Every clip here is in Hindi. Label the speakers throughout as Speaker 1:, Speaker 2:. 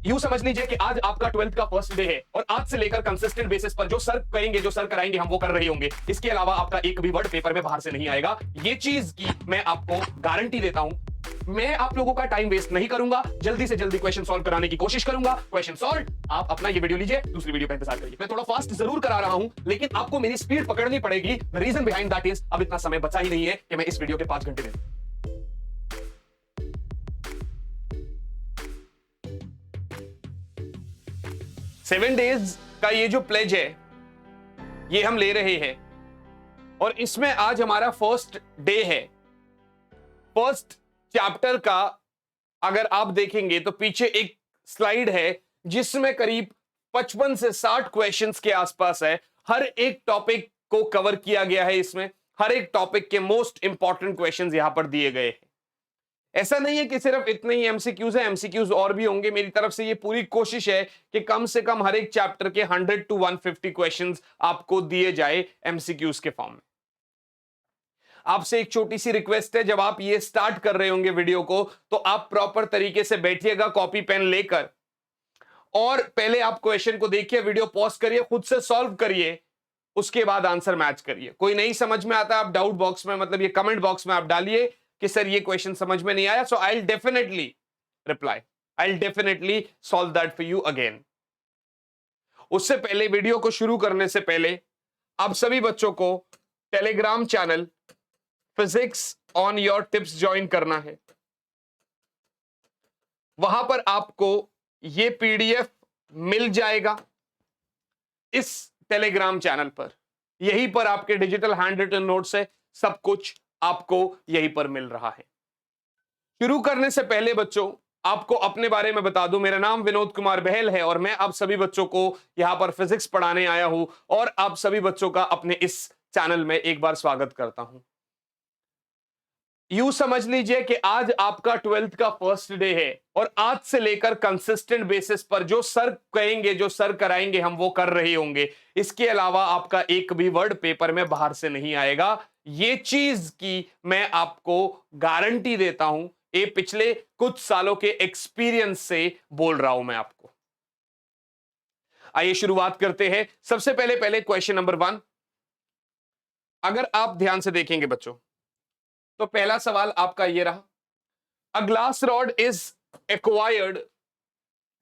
Speaker 1: यूं समझ लीजिए कि आज आपका 12th का फर्स्ट डे है और आज से लेकर कंसिस्टेंट बेसिस पर जो सर करेंगे जो सर कराएंगे हम वो कर रहे होंगे। इसके अलावा आपका एक भी वर्ड पेपर में बाहर से नहीं आएगा। ये चीज की मैं आपको गारंटी देता हूं। मैं आप लोगों का टाइम वेस्ट नहीं करूंगा, जल्दी से जल्दी क्वेश्चन सॉल्व कराने की कोशिश करूंगा। क्वेश्चन सॉल्व, आप अपना ये वीडियो लीजिए, दूसरी वीडियो का इंतजार करिए। मैं थोड़ा फास्ट जरूर करा रहा हूं, लेकिन आपको मेरी स्पीड पकड़नी पड़ेगी। रीजन बिहाइंड दैट इज अब इतना समय बचा ही नहीं है कि मैं इस वीडियो के 5 घंटे में 7 डेज का ये जो प्लेज है ये हम ले रहे हैं और इसमें आज हमारा फर्स्ट डे है। फर्स्ट चैप्टर का अगर आप देखेंगे तो पीछे एक स्लाइड है जिसमें करीब 55 से 60 क्वेश्चंस के आसपास है। हर एक टॉपिक को कवर किया गया है। इसमें हर एक टॉपिक के मोस्ट इंपॉर्टेंट क्वेश्चंस यहां पर दिए गए हैं। ऐसा नहीं है कि सिर्फ इतने ही एमसीक्यूज है, एमसीक्यूज और भी होंगे। मेरी तरफ से ये पूरी कोशिश है कि कम से कम हर एक चैप्टर के 100 to 150 क्वेश्चंस आपको दिए जाए एमसीक्यूज के फॉर्म में। आपसे एक छोटी सी रिक्वेस्ट है, जब आप ये स्टार्ट कर रहे होंगे वीडियो को तो आप प्रॉपर तरीके से बैठिएगा कॉपी पेन लेकर और पहले आप क्वेश्चन को देखिए, वीडियो पॉज करिए, खुद से सॉल्व करिए, उसके बाद आंसर मैच करिए। कोई नहीं समझ में आता आप डाउट बॉक्स में, मतलब ये कमेंट बॉक्स में आप डालिए कि सर ये क्वेश्चन समझ में नहीं आया, so I will definitely reply, I will definitely solve that for you again. उससे पहले, वीडियो को शुरू करने से पहले आप सभी बच्चों को Telegram channel physics on your tips join करना है। वहां पर आपको ये पीडीएफ मिल जाएगा इस टेलीग्राम चैनल पर। यहीं पर आपके डिजिटल हैंड रिटन नोट्स है, सब कुछ आपको यहीं पर मिल रहा है। शुरू करने से पहले बच्चों आपको अपने बारे में बता दूं, मेरा नाम विनोद कुमार बहल है और मैं आप सभी बच्चों को यहां पर फिजिक्स पढ़ाने आया हूं और आप सभी बच्चों का अपने इस चैनल में एक बार स्वागत करता हूं। यूं समझ लीजिए कि आज आपका 12th का फर्स्ट डे है और आज से लेकर कंसिस्टेंट बेसिस पर जो सर कहेंगे जो सर कराएंगे हम वो कर रहे होंगे। इसके अलावा आपका एक भी वर्ड पेपर में बाहर से नहीं आएगा। ये चीज की मैं आपको गारंटी देता हूं, ये पिछले कुछ सालों के एक्सपीरियंस से बोल रहा हूं मैं आपको। आइए शुरुआत करते हैं। सबसे पहले क्वेश्चन नंबर 1, अगर आप ध्यान से देखेंगे बच्चों तो पहला सवाल आपका ये रहा, a glass rod is acquired,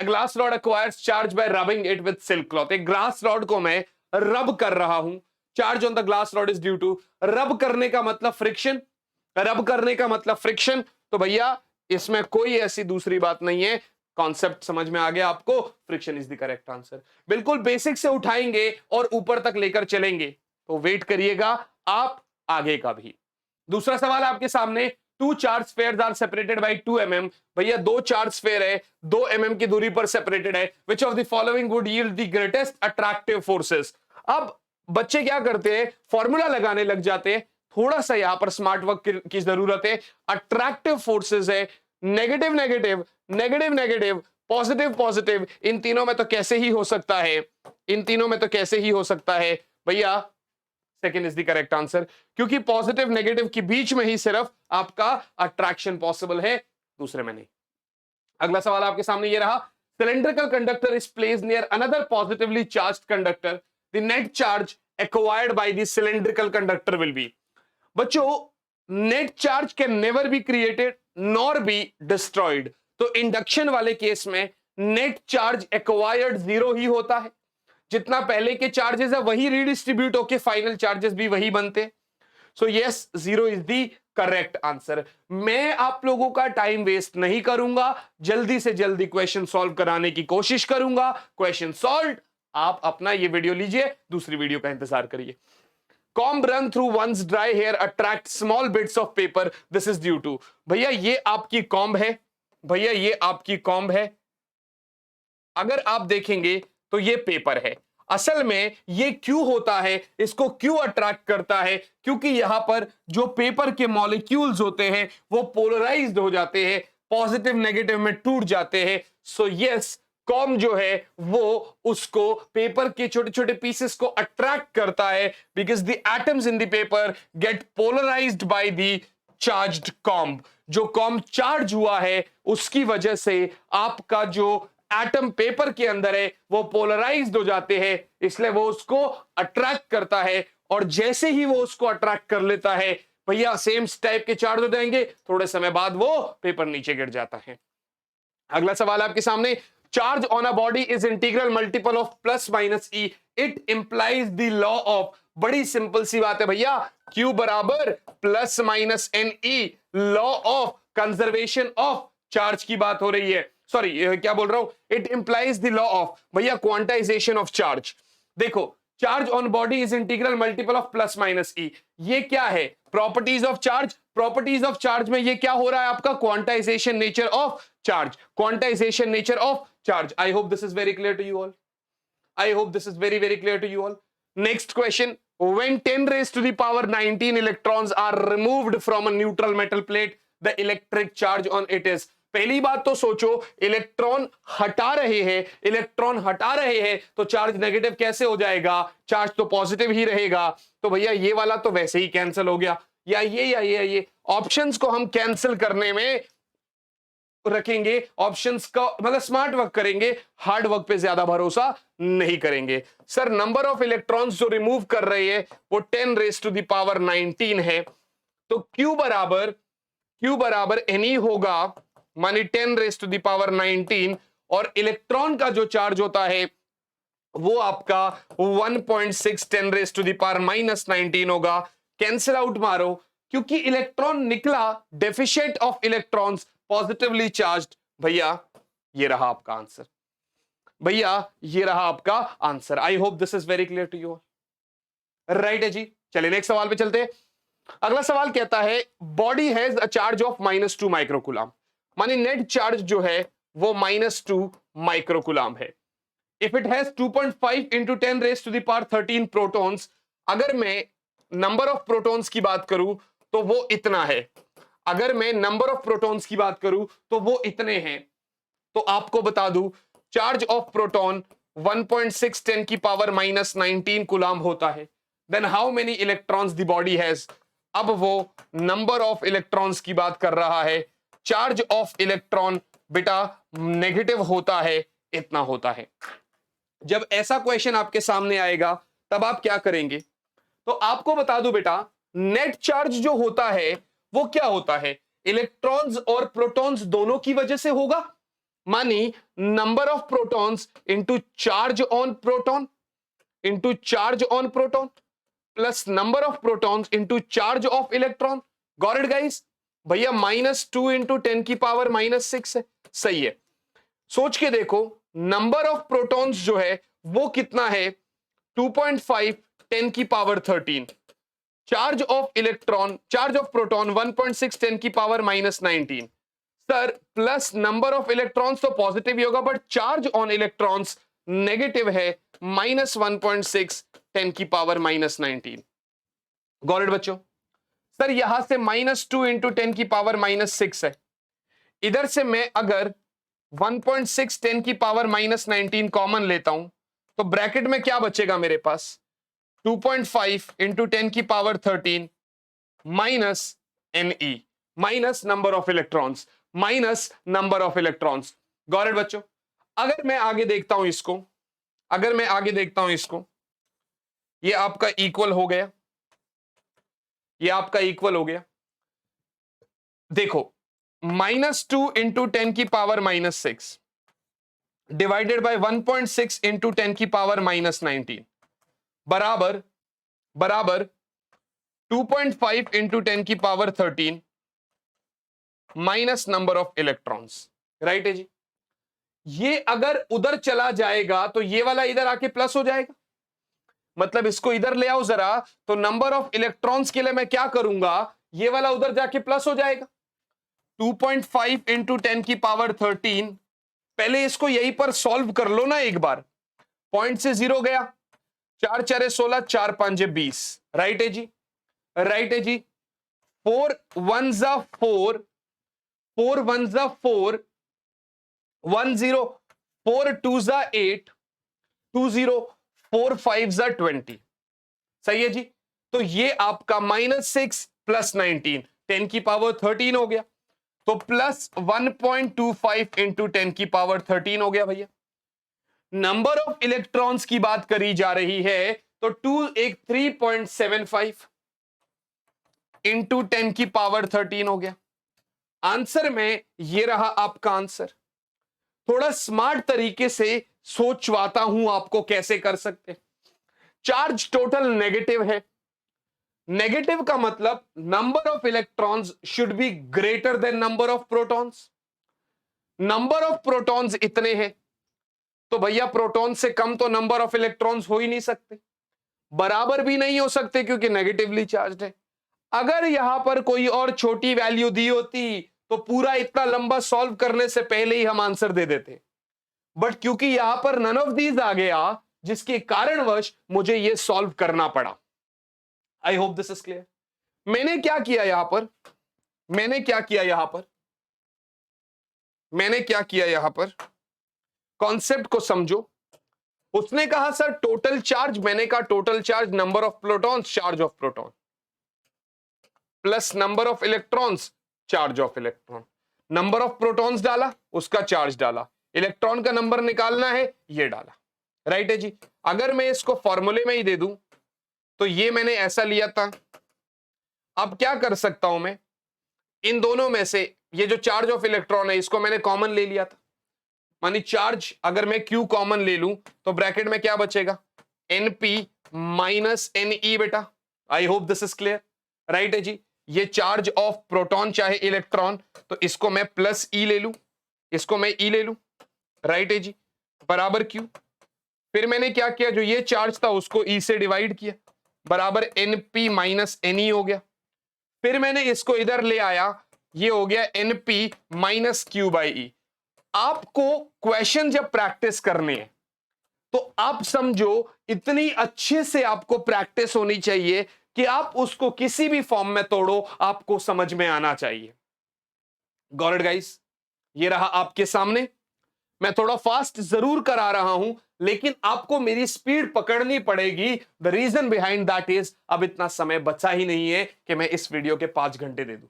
Speaker 1: a glass rod acquires charge by rubbing it with silk cloth. एक ग्लास रॉड को मैं रब कर रहा हूं, charge on the glass rod is due to, rub करने का मतलब फ्रिक्शन, रब करने का मतलब फ्रिक्शन। तो भैया इसमें कोई ऐसी दूसरी बात नहीं है, कॉन्सेप्ट समझ में आ गया आपको, friction is the correct answer. बिल्कुल बेसिक से उठाएंगे और ऊपर तक लेकर चलेंगे, तो वेट करिएगा आप आगे का भी। दूसरा सवाल आपके सामने, 2 charge spheres are separated by 2 mm। भैया 2 चार्ज स्फेयर है, 2 mm की दूरी पर सेपरेटेड है। Which of the following would yield the greatest attractive forces. अब बच्चे क्या करते हैं, फॉर्मूला लगाने लग जाते हैं। थोड़ा सा यहां पर स्मार्ट वर्क की जरूरत है। अट्रैक्टिव फोर्सेस है negative negative, negative negative, positive positive, इन तीनों में तो कैसे ही हो सकता है, इन तीनों में तो कैसे ही हो सकता है भैया, second is the correct answer, क्योंकि पॉजिटिव नेगेटिव के बीच में ही सिर्फ आपका अट्रैक्शन पॉसिबल है, दूसरे में नहीं। अगला सवाल आपके सामने ये रहा, cylindrical conductor is placed near another positively charged conductor, the net charge acquired by the cylindrical conductor will be. बच्चों net charge can never be created nor be destroyed, तो इंडक्शन वाले केस में नेट चार्ज एक्वायर्ड 0 ही होता है। जितना पहले के चार्जेस है वही रीडिस्ट्रीब्यूट होके फाइनल चार्जेस भी वही बनते। So yes, 0 is the correct answer. मैं आप लोगों का टाइम वेस्ट नहीं करूंगा, जल्दी से जल्दी क्वेश्चन सॉल्व कराने की कोशिश करूंगा। क्वेश्चन सॉल्व, आप अपना ये वीडियो लीजिए, दूसरी वीडियो का इंतजार करिए। Comb run through one's dry hair attract small bits of paper. This is due to, भैया ये आपकी कॉम्ब है, भैया ये आपकी कॉम्ब है। अगर आप देखेंगे तो ये पेपर है। असल में ये क्यों होता है, इसको क्यों अट्रैक्ट करता है, क्योंकि यहां पर जो पेपर के मॉलिक्यूल्स होते हैं वो पोलराइज्ड हो जाते हैं, पॉजिटिव नेगेटिव में टूट जाते हैं। सो यस, कॉम जो है वो उसको पेपर के छोटे छोटे पीसेस को अट्रैक्ट करता है, because the atoms in the paper get polarised by the charged comb. जो कॉम्ब चार्ज हुआ है उसकी वजह से आपका जो एटम पेपर के अंदर है वो पोलराइज्ड हो जाते हैं, इसलिए वो उसको अट्रैक्ट करता है, और जैसे ही वो उसको अट्रैक्ट कर लेता है भैया सेम टाइप के चार्ज हो जाएंगे, थोड़े समय बाद वो पेपर नीचे गिर जाता है। अगला सवाल आपके सामने, charge on a body is integral multiple of plus minus e, it implies the law of, बड़ी सिंपल सी बात है भैया, Q बराबर plus minus n e, law of conservation of charge की बात हो रही है, सॉरी क्या बोल रहा हूं, it implies the law of भैया क्वांटाइजेशन ऑफ चार्ज। देखो charge on body is integral multiple of plus minus E, ये क्या है, properties of charge, properties of charge में ये क्या हो रहा है आपका, quantization nature of charge, quantization nature of charge. I hope this is very clear to you all, I hope this is very very clear to you all. Next question, when 10 raised to the power 19 electrons are removed from a neutral metal plate, the electric charge on it is, पहली बात तो सोचो इलेक्ट्रॉन हटा रहे हैं, इलेक्ट्रॉन हटा रहे हैं तो चार्ज नेगेटिव कैसे हो जाएगा, चार्ज तो पॉजिटिव ही रहेगा, तो भैया ये वाला तो वैसे ही कैंसिल हो गया, या ये ऑप्शंस को हम कैंसिल करने में रखेंगे, ऑप्शंस का मतलब स्मार्ट वर्क करेंगे, हार्ड वर्क पे ज्यादा भरोसा नहीं करेंगे। सर नंबर ऑफ इलेक्ट्रॉन्स जो रिमूव कर रहे हैं वो 10 रेज टू द पावर 19 है, तो Q बराबर Ne होगा, मानी 10 रेज टू द पावर 19, और इलेक्ट्रॉन का जो चार्ज होता है वो आपका 1.6 10 raise to the power minus 19 होगा। कैंसिल आउट मारो, क्योंकि इलेक्ट्रॉन निकला deficient of electrons positively charged, भैया ये रहा आपका आंसर, भैया ये रहा आपका answer. I hope this is very clear to you, right है जी। चलिए नेक्स्ट सवाल पे चलते हैं। अगला सवाल कहता है body has a charge of -2 microcoulomb, मानी नेट चार्ज जो है वो -2 माइक्रोकूलम है। If it has 2.5 into 10 raise to the power 13 protons, अगर मैं नंबर ऑफ प्रोटॉन्स की बात करूं तो वो इतना है, अगर मैं नंबर ऑफ प्रोटॉन्स की बात करूं तो वो इतने हैं, तो आपको बता दूं चार्ज ऑफ प्रोटॉन 1.6 10 की पावर -19 कूलम होता है, then how many electrons the body has, अब वो नंबर ऑफ इलेक्ट्रॉन्स की बात कर रहा है, चार्ज ऑफ इलेक्ट्रॉन बेटा नेगेटिव होता है, इतना होता है। जब ऐसा क्वेश्चन आपके सामने आएगा तब आप क्या करेंगे, तो आपको बता दूं बेटा नेट चार्ज जो होता है वो क्या होता है, इलेक्ट्रॉन्स और प्रोटॉन्स दोनों की वजह से होगा, मानी number of protons into charge on proton into charge on proton plus number of protons into charge of electron. Got it guys, भैया -2 इंटू 10 की पावर -6 है, सही है। सोच के देखो नंबर ऑफ प्रोटॉन्स जो है वो कितना है, 2.5 10 की power 13, charge of electron charge of proton 1.6 10 की power -19, sir plus number of electrons तो पॉजिटिव ही होगा but charge on electrons negative है, -1.6 10 की पावर -19। गॉट इट बच्चों, सर यहां से -2 इंटू 10 की पावर -6 है, इधर से मैं अगर 1.6 10 की पावर -19 कॉमन लेता हूं तो ब्रैकेट में क्या बचेगा मेरे पास, 2.5 इंटू 10 की power 13 minus Ne, minus number of electrons, minus number of electrons. Got it बच्चों, अगर मैं आगे देखता हूं इसको, अगर मैं आगे देखता हूं इसको, ये आपका इक्वल हो गया, ये आपका इक्वल हो गया, देखो -2 इंटू 10 की पावर -6 डिवाइडेड बाय 1.6 इंटू 10 की पावर -19 बराबर बराबर 2.5 इंटू 10 की power 13 minus number of electrons, right है जी। ये अगर उधर चला जाएगा तो ये वाला इधर आके प्लस हो जाएगा, मतलब इसको इधर ले आओ जरा, तो नंबर ऑफ इलेक्ट्रॉन्स के लिए मैं क्या करूंगा, ये वाला उधर जाके प्लस हो जाएगा, 2.5 इंटू 10 की पावर 13, पहले इसको यहीं पर सॉल्व कर लो ना एक बार, पॉइंट से 0 गया, 4 4 16, 4 5 20, राइट है जी, राइट है जी, 4 1 4, 4 1 4, 1 0, 4 2 8, 2 0, 4 5 20, सही है जी। तो ये आपका -6 + 19 10 की पावर 13 हो गया, तो प्लस 1.25 इंटू 10⁻13 हो गया भैया। नंबर ऑफ इलेक्ट्रॉन्स की बात करी जा रही है तो 3.75 इंटू 10⁻13 हो गया। आंसर में ये रहा आपका आंसर। थोड़ा स्मार्ट तरीके से सोचवाता हूं आपको कैसे कर सकते। चार्ज टोटल नेगेटिव है। नेगेटिव का मतलब number of electrons should be greater than number of protons. Number of protons इतने हैं तो भैया प्रोटॉन से कम तो नंबर ऑफ इलेक्ट्रॉन्स हो ही नहीं सकते, बराबर भी नहीं हो सकते क्योंकि नेगेटिवली चार्ज है। अगर यहां पर कोई और छोटी वैल्यू दी होती तो पूरा इतना लंबा सॉल्व करने से पहले ही हम आंसर दे देते, बट क्योंकि यहां पर नन ऑफ दीज आ गया जिसके कारणवश मुझे यह सॉल्व करना पड़ा। आई होप दिस इज क्लियर। मैंने क्या किया यहां पर, मैंने क्या किया यहां पर कॉन्सेप्ट को समझो। उसने कहा सर टोटल चार्ज, मैंने कहा total charge number of protons charge of proton plus number of electrons charge of electron. Number of protons डाला, उसका चार्ज डाला, इलेक्ट्रॉन का नंबर निकालना है ये डाला, राइट है जी। अगर मैं इसको फॉर्मूले में ही दे दूं तो ये मैंने ऐसा लिया था। अब क्या कर सकता हूं मैं, इन दोनों में से ये जो चार्ज ऑफ इलेक्ट्रॉन है इसको मैंने कॉमन ले लिया था। मानी चार्ज अगर मैं Q कॉमन ले लूं तो ब्रैकेट में क्या बचेगा, NP माइनस NE बेटा। आई hope this is clear, right है जी। ये चार्ज ऑफ प्रोटॉन चाहे इलेक्ट्रॉन, तो इसको मैं प्लस E ले लूं, इसको मैं E ले लूं, राइट है जी, बराबर Q। फिर मैंने क्या किया, जो ये चार्ज था उसको E से डिवाइड किया, बराबर NP माइनस NE हो गया। फिर मैंने इसको इधर ले आया, ये हो गया NP minus Q by E। आपको क्वेश्चन जब प्रैक्टिस करने हैं तो आप समझो इतनी अच्छे से आपको प्रैक्टिस होनी चाहिए कि आप उसको किसी भी फॉर्म में तोड़ो आपको समझ में आना चाहिए। गॉट इट गाइस, ये रहा आपके सामने। मैं थोड़ा फास्ट जरूर करा रहा हूं लेकिन आपको मेरी स्पीड पकड़नी पड़ेगी। The reason behind that is अब इतना समय बचा ही नहीं है कि मैं इस वीडियो के 5 घंटे दे दूं।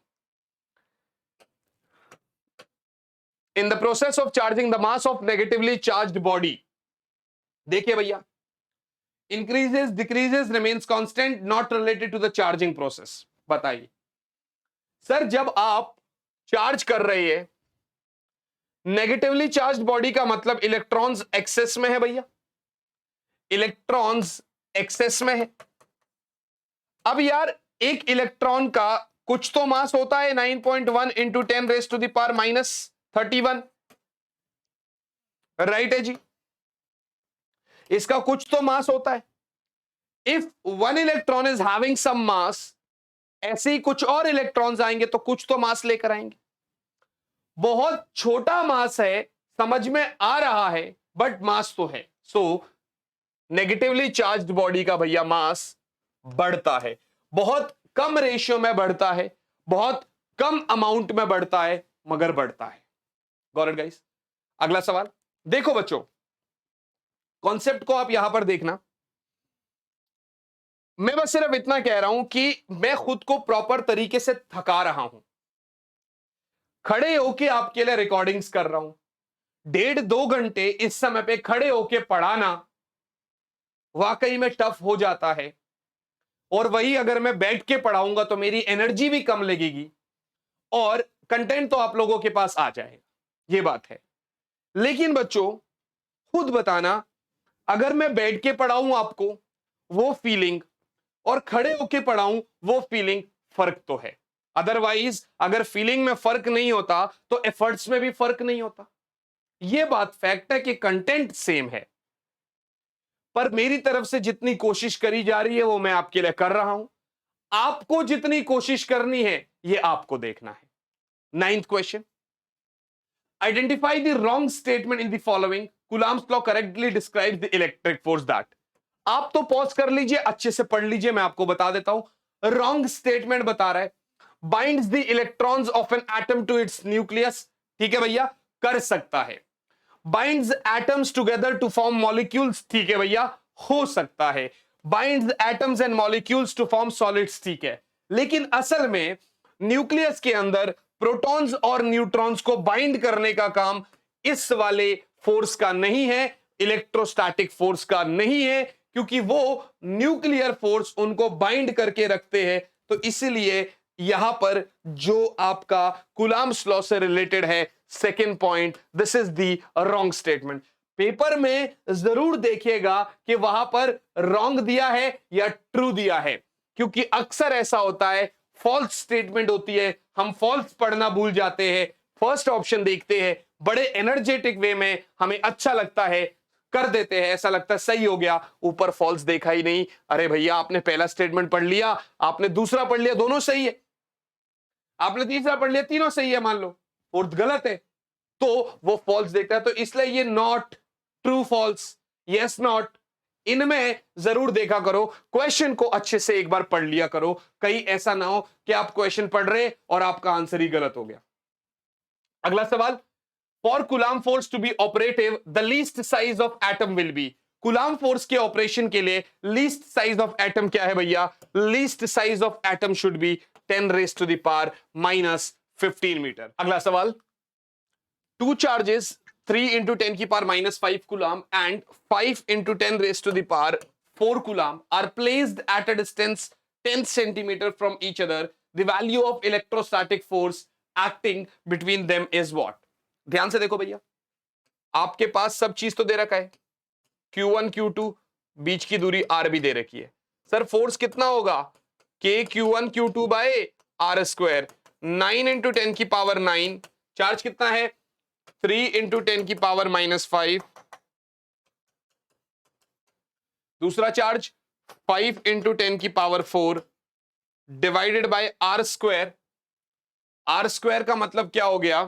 Speaker 1: In the process of charging the mass of negatively charged body, देखिए भैया, increases decreases remains constant not related to the charging process। बताइए सर, जब आप चार्ज कर रहे हैं नेगेटिवली चार्ज बॉडी का मतलब इलेक्ट्रॉन्स एक्सेस में है भैया, इलेक्ट्रॉन्स एक्सेस में है। अब यार एक इलेक्ट्रॉन का कुछ तो मास होता है 9.1 into 10 raise to the power minus 31, right है जी, इसका कुछ तो मास होता है। If one electron is having some mass, ऐसे ही कुछ और इलेक्ट्रॉन्स आएंगे तो कुछ तो मास लेकर आएंगे। बहुत छोटा मास है, समझ में आ रहा है, बट मास तो है। सो नेगेटिवली चार्ज्ड बॉडी का भैया मास बढ़ता है, बहुत कम रेशियो में बढ़ता है, बहुत कम अमाउंट में बढ़ता है, मगर बढ़ता है। Got it guys. अगला सवाल देखो बच्चों, कॉन्सेप्ट को आप यहां पर देखना। मैं बस सिर्फ इतना कह रहा हूं कि मैं खुद को प्रॉपर तरीके से थका रहा हूं, खड़े होके आपके लिए रिकॉर्डिंग्स कर रहा हूं। 1.5-2 घंटे इस समय पे खड़े होके पढ़ाना वाकई में टफ हो जाता है, और वही अगर मैं बैठ के पढ़ाऊंगा तो मेरी एनर्जी भी कम लगेगी और कंटेंट तो आप लोगों के पास आ जाएगा, ये बात है। लेकिन बच्चों खुद बताना, अगर मैं बैठ के पढ़ाऊं आपको वो फीलिंग और खड़े होके पढ़ाऊं वो फीलिंग, फर्क तो है। अदरवाइज अगर फीलिंग में फर्क नहीं होता तो एफर्ट्स में भी फर्क नहीं होता। यह बात फैक्ट है कि कंटेंट सेम है, पर मेरी तरफ से जितनी कोशिश करी जा रही है वो मैं आपके लिए कर रहा हूं। आपको जितनी कोशिश करनी है ये आपको देखना है। 9th question, identify the wrong statement in the following. Coulomb's law correctly describes the electric force that. आप तो पॉज कर लीजिए, अच्छे से पढ़ लीजिए, मैं आपको बता देता हूं। रॉन्ग स्टेटमेंट बता रहा है binds the electrons of an atom to its nucleus. ठीक है भैया, कर सकता है। Binds atoms together to form molecules. ठीक है भैया, हो सकता है। Binds atoms and molecules to form solids. ठीक है, लेकिन असल में न्यूक्लियस के अंदर प्रोटॉन्स और न्यूट्रॉन्स को बाइंड करने का काम इस वाले फोर्स का नहीं है, इलेक्ट्रोस्टैटिक फोर्स का नहीं है, क्योंकि वो न्यूक्लियर फोर्स उनको बाइंड करके रखते हैं। तो इसलिए यहां पर जो आपका कूलाम्ब्स लॉ से रिलेटेड है second point, this is the wrong statement. Paper में जरूर देखिएगा कि वहां पर रॉन्ग दिया है या ट्रू दिया है, क्योंकि अक्सर ऐसा होता है फॉल्स स्टेटमेंट होती है, हम फॉल्स पढ़ना भूल जाते हैं, फर्स्ट ऑप्शन देखते हैं, बड़े एनर्जेटिक वे में हमें अच्छा लगता है, कर देते हैं, ऐसा लगता है सही हो गया, ऊपर फॉल्स देखा ही नहीं। अरे भैया आपने पहला स्टेटमेंट पढ़ लिया, आपने दूसरा पढ़ लिया, दोनों सही है, आपने तीसरा पढ़ लिया, तीनों सही है, मान लो फोर्थ गलत है, तो वो फॉल्स देता है। तो इसलिए ये not true false, yes not, इनमें जरूर देखा करो, क्वेश्चन को अच्छे से एक बार पढ़ लिया करो, कहीं ऐसा ना हो कि आप क्वेश्चन पढ़ रहे और आपका आंसर ही गलत हो गया। अगला सवाल, for coulomb force to be operative the least size of atom will be. Coulomb force के ऑपरेशन के लिए लीस्ट साइज ऑफ एटम क्या है भैया? Least size of atom should be 10 raised to the power minus 15 metre. अगला सवाल, टू चार्जेस 3 into 10 की power minus 5 coulomb and 5 into 10 raised to the power 4 coulomb are placed at a distance 10 centimeter from each other. The value of electrostatic force acting between them is what? ध्यान से देखो भैया, आपके पास सब चीज तो दे रखा है, Q1 Q2, बीच की दूरी R भी दे रखी है। सर फोर्स कितना होगा? K Q1 Q2 by R square, 9 into 10 की पावर 9, चार्ज कितना है? 3 into 10 की पावर -5, दूसरा चार्ज 5 into 10 की power 4 divided by R square. R square का मतलब क्या हो गया?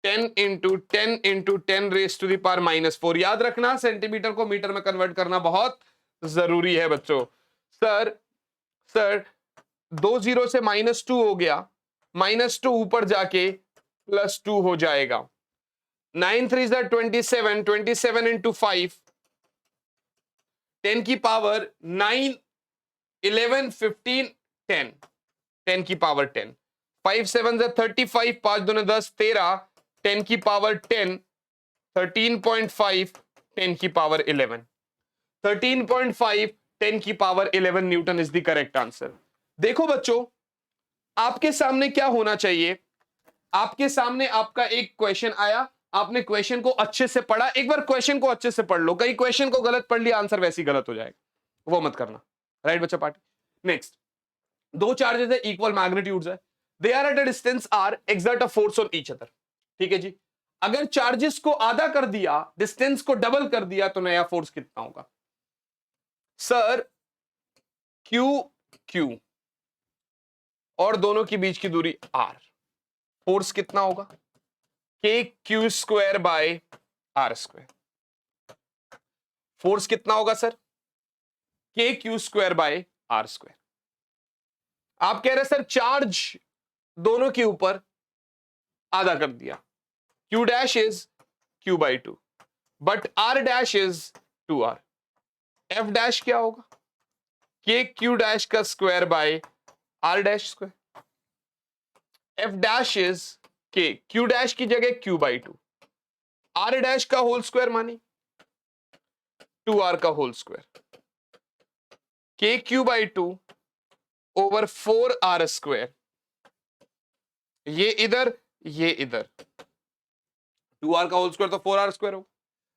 Speaker 1: 10 into 10 raised to the power -4। याद रखना, सेंटीमीटर को मीटर में कन्वर्ट करना बहुत जरूरी है बच्चों। सर 2 0 से -2 हो गया, -2 ऊपर जाके +2 हो जाएगा। 9 3 27, 27 into 5, 10 की पावर 9, 11 15 10, 10 की पावर 10, 5 7 35, 5 दूने 10 13, 10 की पावर 10, 13.5, 10 की पावर 11, 13.5, 10 की power 11 Newton is the correct answer. देखो बच्चों, आपके सामने क्या होना चाहिए, आपके सामने आपका एक क्वेश्चन आया, आपने क्वेश्चन को अच्छे से पढ़ा, एक बार क्वेश्चन को अच्छे से पढ़ लो, कहीं क्वेश्चन को गलत पढ़ लिया आंसर वैसे ही गलत हो जाएगा, वो मत करना। राइट बच्चा पार्टी। नेक्स्ट, दो चार्जेस है, इक्वल मैग्नीट्यूड्स है, they are at a distance R, exert a force on each other. ठीक है जी, अगर चार्जेस को आधा कर दिया, डिस्टेंस को डबल कर दिया, तो नया फोर्स कितना होगा? सर क्यू क्यू और दोनों के बीच की दूरी आर, फोर्स कितना होगा? K Q square by are square. Force कितना होगा sir? K Q square by are square. आप कह रहे सर चार्ज दोनों के ऊपर आधा कर दिया, Q dash is Q by 2, but R dash is 2R। F dash क्या होगा? K Q डैश का square by R dash square. F dash is K, Q dash की जगह Q बाई 2, R डैश का होल स्क्वायर मानी 2R का whole square, K Q by 2 over 4R square, ये इधर ये इधर, 2R का होल स्क्वायर तो 4R स्क्वायर होगा।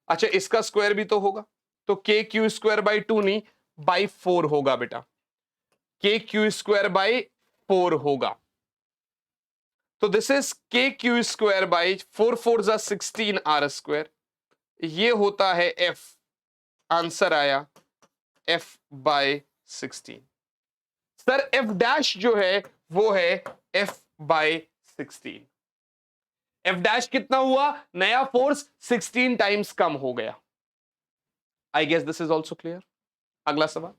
Speaker 1: अच्छा इसका स्क्वायर भी तो होगा, तो के क्यू स्क्वायर बाई 2 नहीं बाई 4 होगा बेटा, के क्यू स्क्वायर बाई 4 होगा। तो this is K Q square by 4 4 जा 16R स्क्वायर, ये होता है F, आंसर आया F by 16। Sir F dash जो है वो है F बाय 16। F डैश कितना हुआ? नया फोर्स 16 टाइम्स कम हो गया। I guess this is also clear. अगला सवाल,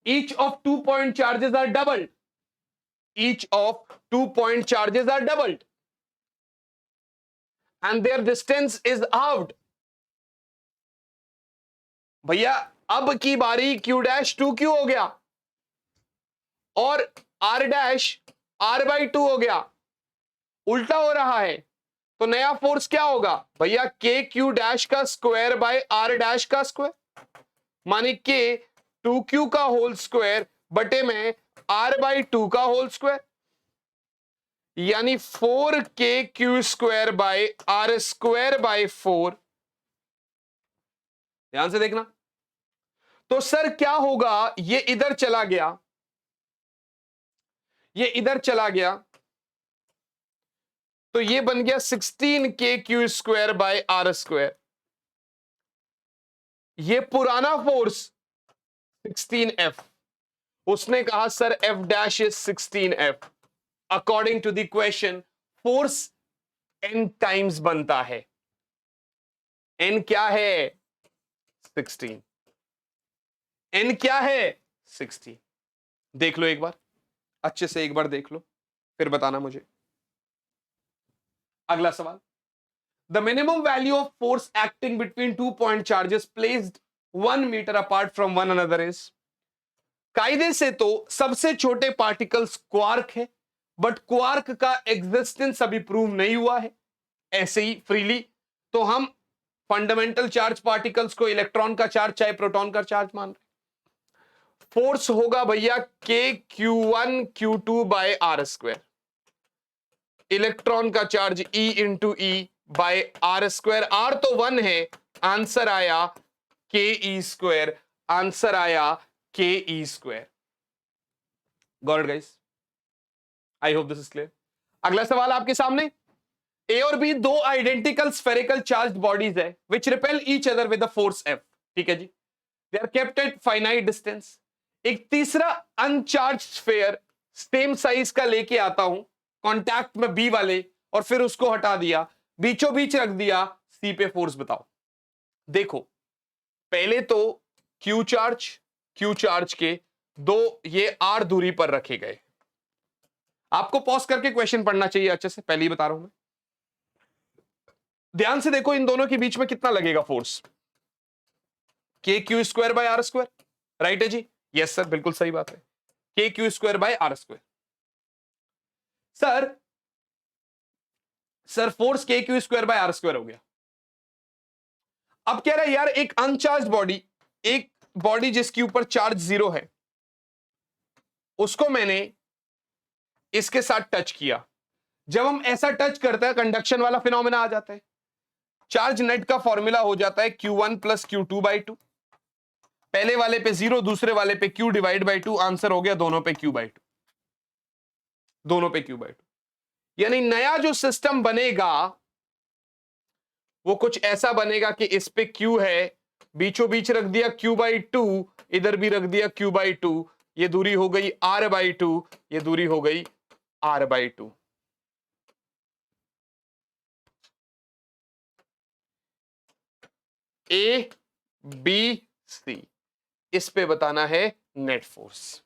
Speaker 1: each of 2 point charges are doubled, each of 2 point charges are doubled and their distance is halved. भैया अब की बारी Q डैश 2Q हो गया और R डैश R बाई 2 हो गया, उल्टा हो रहा है, तो नया फोर्स क्या होगा भैया, के क्यू डैश का स्क्वायर बाय आर डैश का स्क्वायर, माने के 2q का होल स्क्वायर बटे में r बाई 2 का होल स्क्वायर, यानी 4k square by are square by 4। ध्यान से देखना, तो सर क्या होगा, ये इधर चला गया, ये इधर चला गया, तो ये बन गया 16k square by are square. ये पुराना फोर्स 16F, उसने कहा sir F dash is 16F। According to the question force n times बनता है, n क्या है 16, n क्या है 16। देख लो एक बार, अच्छे से एक बार देख लो, फिर बताना मुझे। अगला सवाल, the minimum value of force acting between 2 point charges placed 1 metre apart from one another is. कायदे से तो सबसे छोटे पार्टिकल्स क्वार्क है, बट क्वार्क का एग्जिस्टेंस अभी प्रूव नहीं हुआ है ऐसे ही फ्रीली, तो हम फंडामेंटल चार्ज पार्टिकल्स को इलेक्ट्रॉन का चार्ज चाहे प्रोटॉन का चार्ज मान रहे। फोर्स होगा भैया K Q1 Q2 by are square, electron का charge E into E by are square, R तो 1 है, आंसर आया के ई स्क्वायर, आंसर आया के E square. Got it guys, I hope this is clear. अगला सवाल आपके सामने, ए और बी दो आइडेंटिकल स्फेरिकल चार्ज्ड बॉडीज है which repel each other with the force F, ठीक है जी, they are kept at finite distance. एक तीसरा अनचार्ज स्फेयर सेम साइज का लेके आता हूं कांटेक्ट में बी वाले, और फिर उसको हटा दिया, बीचों बीच रख दिया, सी पे फोर्स बताओ। देखो पहले तो क्यू चार्ज के दो ये आर दूरी पर रखे गए। आपको पॉज करके क्वेश्चन पढ़ना चाहिए अच्छे से, पहले ही बता रहा हूं मैं। ध्यान से देखो, इन दोनों के बीच में कितना लगेगा force, K Q square by are square, right है जी, यस सर बिल्कुल सही बात है, के Q square by are square. Sir force K Q square by are square हो गया। अब कह रहा है यार एक अनचार्ज बॉडी, एक बॉडी जिसके ऊपर चार्ज 0 है, उसको मैंने इसके साथ टच किया। जब हम ऐसा टच करते हैं कंडक्शन वाला फिनोमेना आ जाता है, चार्ज नेट का फॉर्मूला हो जाता है Q1 प्लस Q2 बाई 2, पहले वाले पे 0, दूसरे वाले पे Q डिवाइड बाई 2, आंसर हो गया दोनों पे Q बाई 2, दोनों पे Q बाई 2। यानी नया जो सिस्टम बनेगा वो कुछ ऐसा बनेगा कि इस पे Q है, बीचों बीच रख दिया Q बाई 2, इधर भी रख दिया Q बाई 2, ये दूरी हो गई R बाई 2, ये दूरी हो गई R by 2। A B C, इस पे बताना है नेट फोर्स।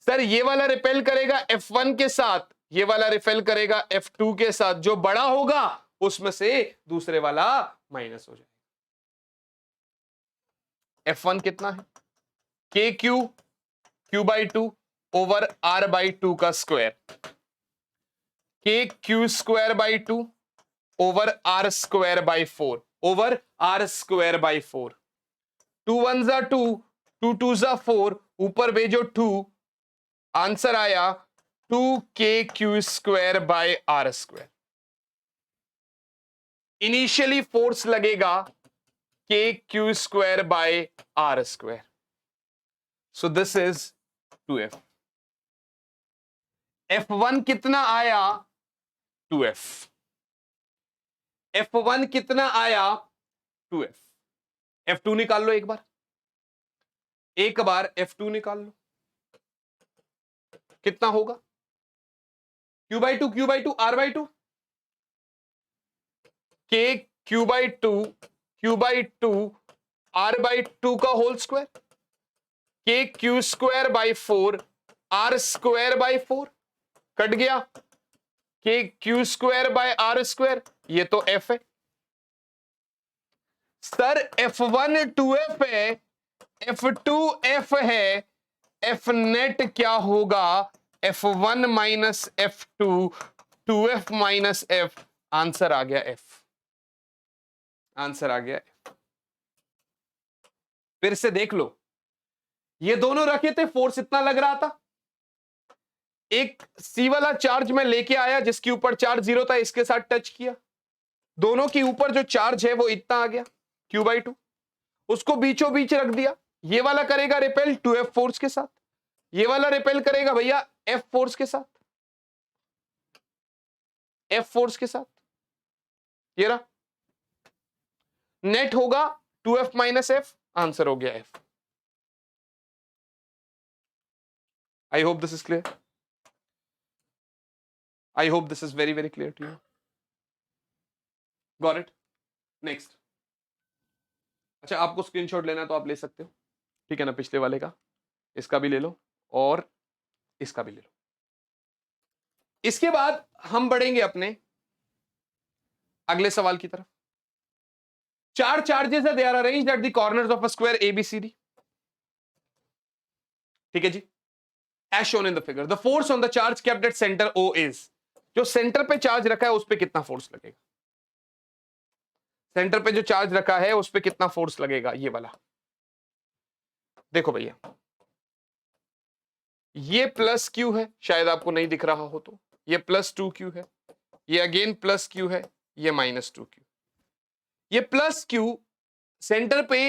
Speaker 1: सर ये वाला रिपेल करेगा F1 के साथ, ये वाला रिपेल करेगा F2 के साथ, जो बड़ा होगा उसमें से दूसरे वाला माइनस हो जाएगा। F1 कितना है, के Q by 2 over R by 2 का square, K Q square by 2 over R square by 4, over R square by 4, 2 1 जा 2, 2 2 जा 4, ऊपर भेजो 2, आंसर आया 2k square by are square. Initially force लगेगा k square by are square, so this is 2f। F1 कितना आया 2f, F1 कितना आया 2f। F2 निकाल लो एक बार F2 निकाल लो, कितना होगा Q बाई 2 R बाई 2, के Q बाई 2 R बाई 2 का होल स्क्वायर, के Q square by 4 R square by 4, cut गया, के Q square by R square, ये तो F है। सर F1 2F है, F2 F है, F नेट क्या होगा F1 minus F2 2f minus F, answer आ गया एफ, आंसर आ गया एफ। फिर से देख लो, ये दोनों रखे थे, फोर्स इतना लग रहा था, एक सी वाला चार्ज में लेके आया जिसके ऊपर चार्ज 0 था, इसके साथ टच किया, दोनों के ऊपर जो चार्ज है वो इतना आ गया q/2, उसको बीचों बीच रख दिया, ये वाला करेगा रिपेल 2f फोर्स के साथ, ये वाला रिपेल करेगा भैया f फोर्स के साथ, f फोर्स के साथ, ये रहा, नेट होगा 2f माइनस एफ, आंसर हो गया f। I hope this is clear, I hope this is very very clear to you, got it. Next, अच्छा आपको स्क्रीनशॉट लेना है तो आप ले सकते हो, ठीक है ना, पिछले वाले का, इसका भी ले लो और इसका भी ले लो। इसके बाद हम बढ़ेंगे अपने अगले सवाल की तरफ। चार चार्जेस है, they are arranged at the corners of a square ABCD, ठीक है जी, as shown in the figure, the force on the charge kept at centre O is, जो सेंटर पे चार्ज रखा है उस पे कितना फोर्स लगेगा, सेंटर पे जो चार्ज रखा है उस पे कितना फोर्स लगेगा, ये वाला देखो भैया, ये प्लस क्यू है, शायद आपको नहीं दिख रहा हो तो, ये प्लस 2q है, ये अगेन प्लस क्यू है, ये माइनस 2q, ये प्लस क्यू सेंटर पे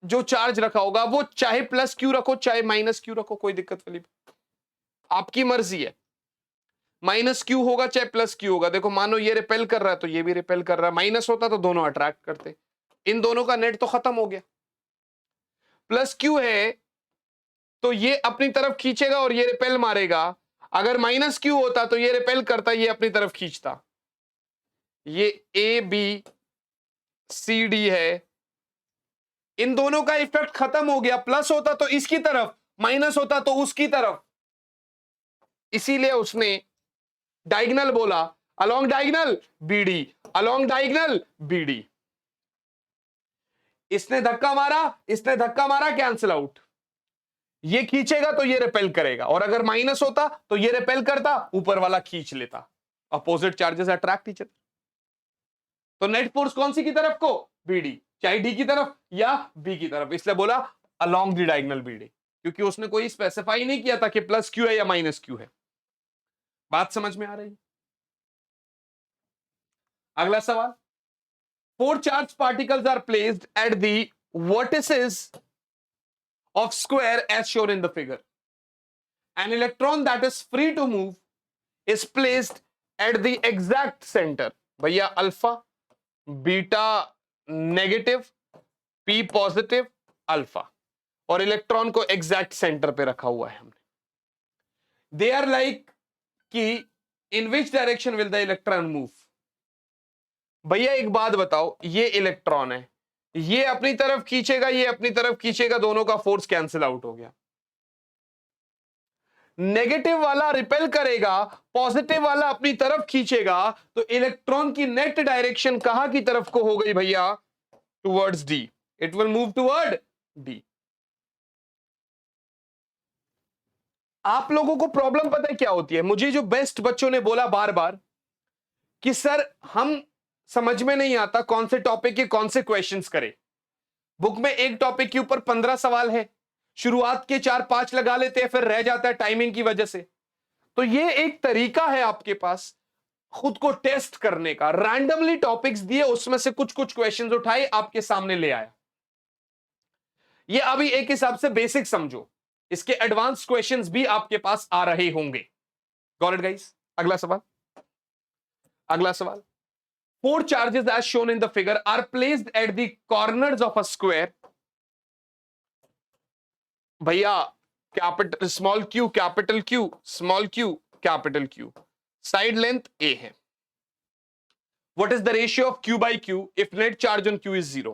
Speaker 1: जो चार्ज रखा होगा वो चाहे प्लस क्यू रखो चाहे माइनस क्यू रखो, कोई दिक्कत वाली आपकी मर्जी है, माइनस क्यू होगा चाहे प्लस क्यू होगा। देखो मानो ये रिपेल कर रहा है तो ये भी रिपेल कर रहा है, माइनस होता तो दोनों अट्रैक्ट करते, इन दोनों का नेट तो खत्म हो गया, प्लस क्यू है तो ये अपनी तरफ खींचेगा और ये रिपेल मारेगा, अगर माइनस क्यू होता तो ये रिपेल करता, ये अपनी तरफ खींचता, ये ए बी सी डी है, इन दोनों का इफेक्ट खत्म हो गया, प्लस होता तो इसकी तरफ, माइनस होता तो उसकी तरफ, इसीलिए उसने डायगोनल बोला, along diagonal BD, along diagonal BD, इसने धक्का मारा, इसने धक्का मारा, कैंसिल आउट, ये खींचेगा तो ये रिपेल करेगा, और अगर माइनस होता तो ये रिपेल करता, ऊपर वाला खींच लेता, opposite charges attract each other, तो नेट फोर्स कौन सी की तरफ को, बीडी, चाहे डी की तरफ या बी की तरफ, इसलिए बोला अलोंग द डायगोनल बीडी, क्योंकि उसने कोई स्पेसिफाई नहीं किया था कि प्लस क्यू है या माइनस क्यू है। बात समझ में आ रही है? अगला सवाल, 4 charge particles are placed at the vertices of square as shown in the figure. An electron that is free to move is placed at the exact center. भैया alpha, beta negative, P positive, alpha, और इलेक्ट्रॉन को एग्जैक्ट सेंटर पे रखा हुआ है हमने। दे आर लाइक कि in which direction will the electron move. भैया एक बात बताओ, ये इलेक्ट्रॉन है, ये अपनी तरफ खींचेगा, ये अपनी तरफ खींचेगा, दोनों का फोर्स कैंसिल आउट हो गया, नेगेटिव वाला रिपेल करेगा, पॉजिटिव वाला अपनी तरफ खींचेगा, तो इलेक्ट्रॉन की नेट डायरेक्शन कहां की तरफ को हो गई भैया, towards D, it will move toward D. आप लोगों को प्रॉब्लम पता है क्या होती है, मुझे जो बेस्ट बच्चों ने बोला बार बार कि सर हम समझ में नहीं आता कौन से टॉपिक के कौन से क्वेश्चंस करें, बुक में एक टॉपिक के ऊपर 15 सवाल है, शुरुआत के 4-5 लगा लेते हैं, फिर रह जाता है टाइमिंग की वजह से। तो ये एक तरीका है आपके पास खुद को टेस्ट करने का, रैंडमली टॉपिक्स दिए, उसमें से कुछ कुछ क्वेश्चंस उठाए, आपके सामने ले आया। ये अभी एक हिसाब से बेसिक समझो, इसके एडवांस क्वेश्चंस भी आपके पास आ रहे होंगे। Got it guys? अगला सवाल, अगला सवाल, 4 charges as shown in the figure are placed at the corners of a square. भैया capital small Q, capital Q, small Q, capital Q, side length a है। What is the ratio of q by q if net charge on q is 0?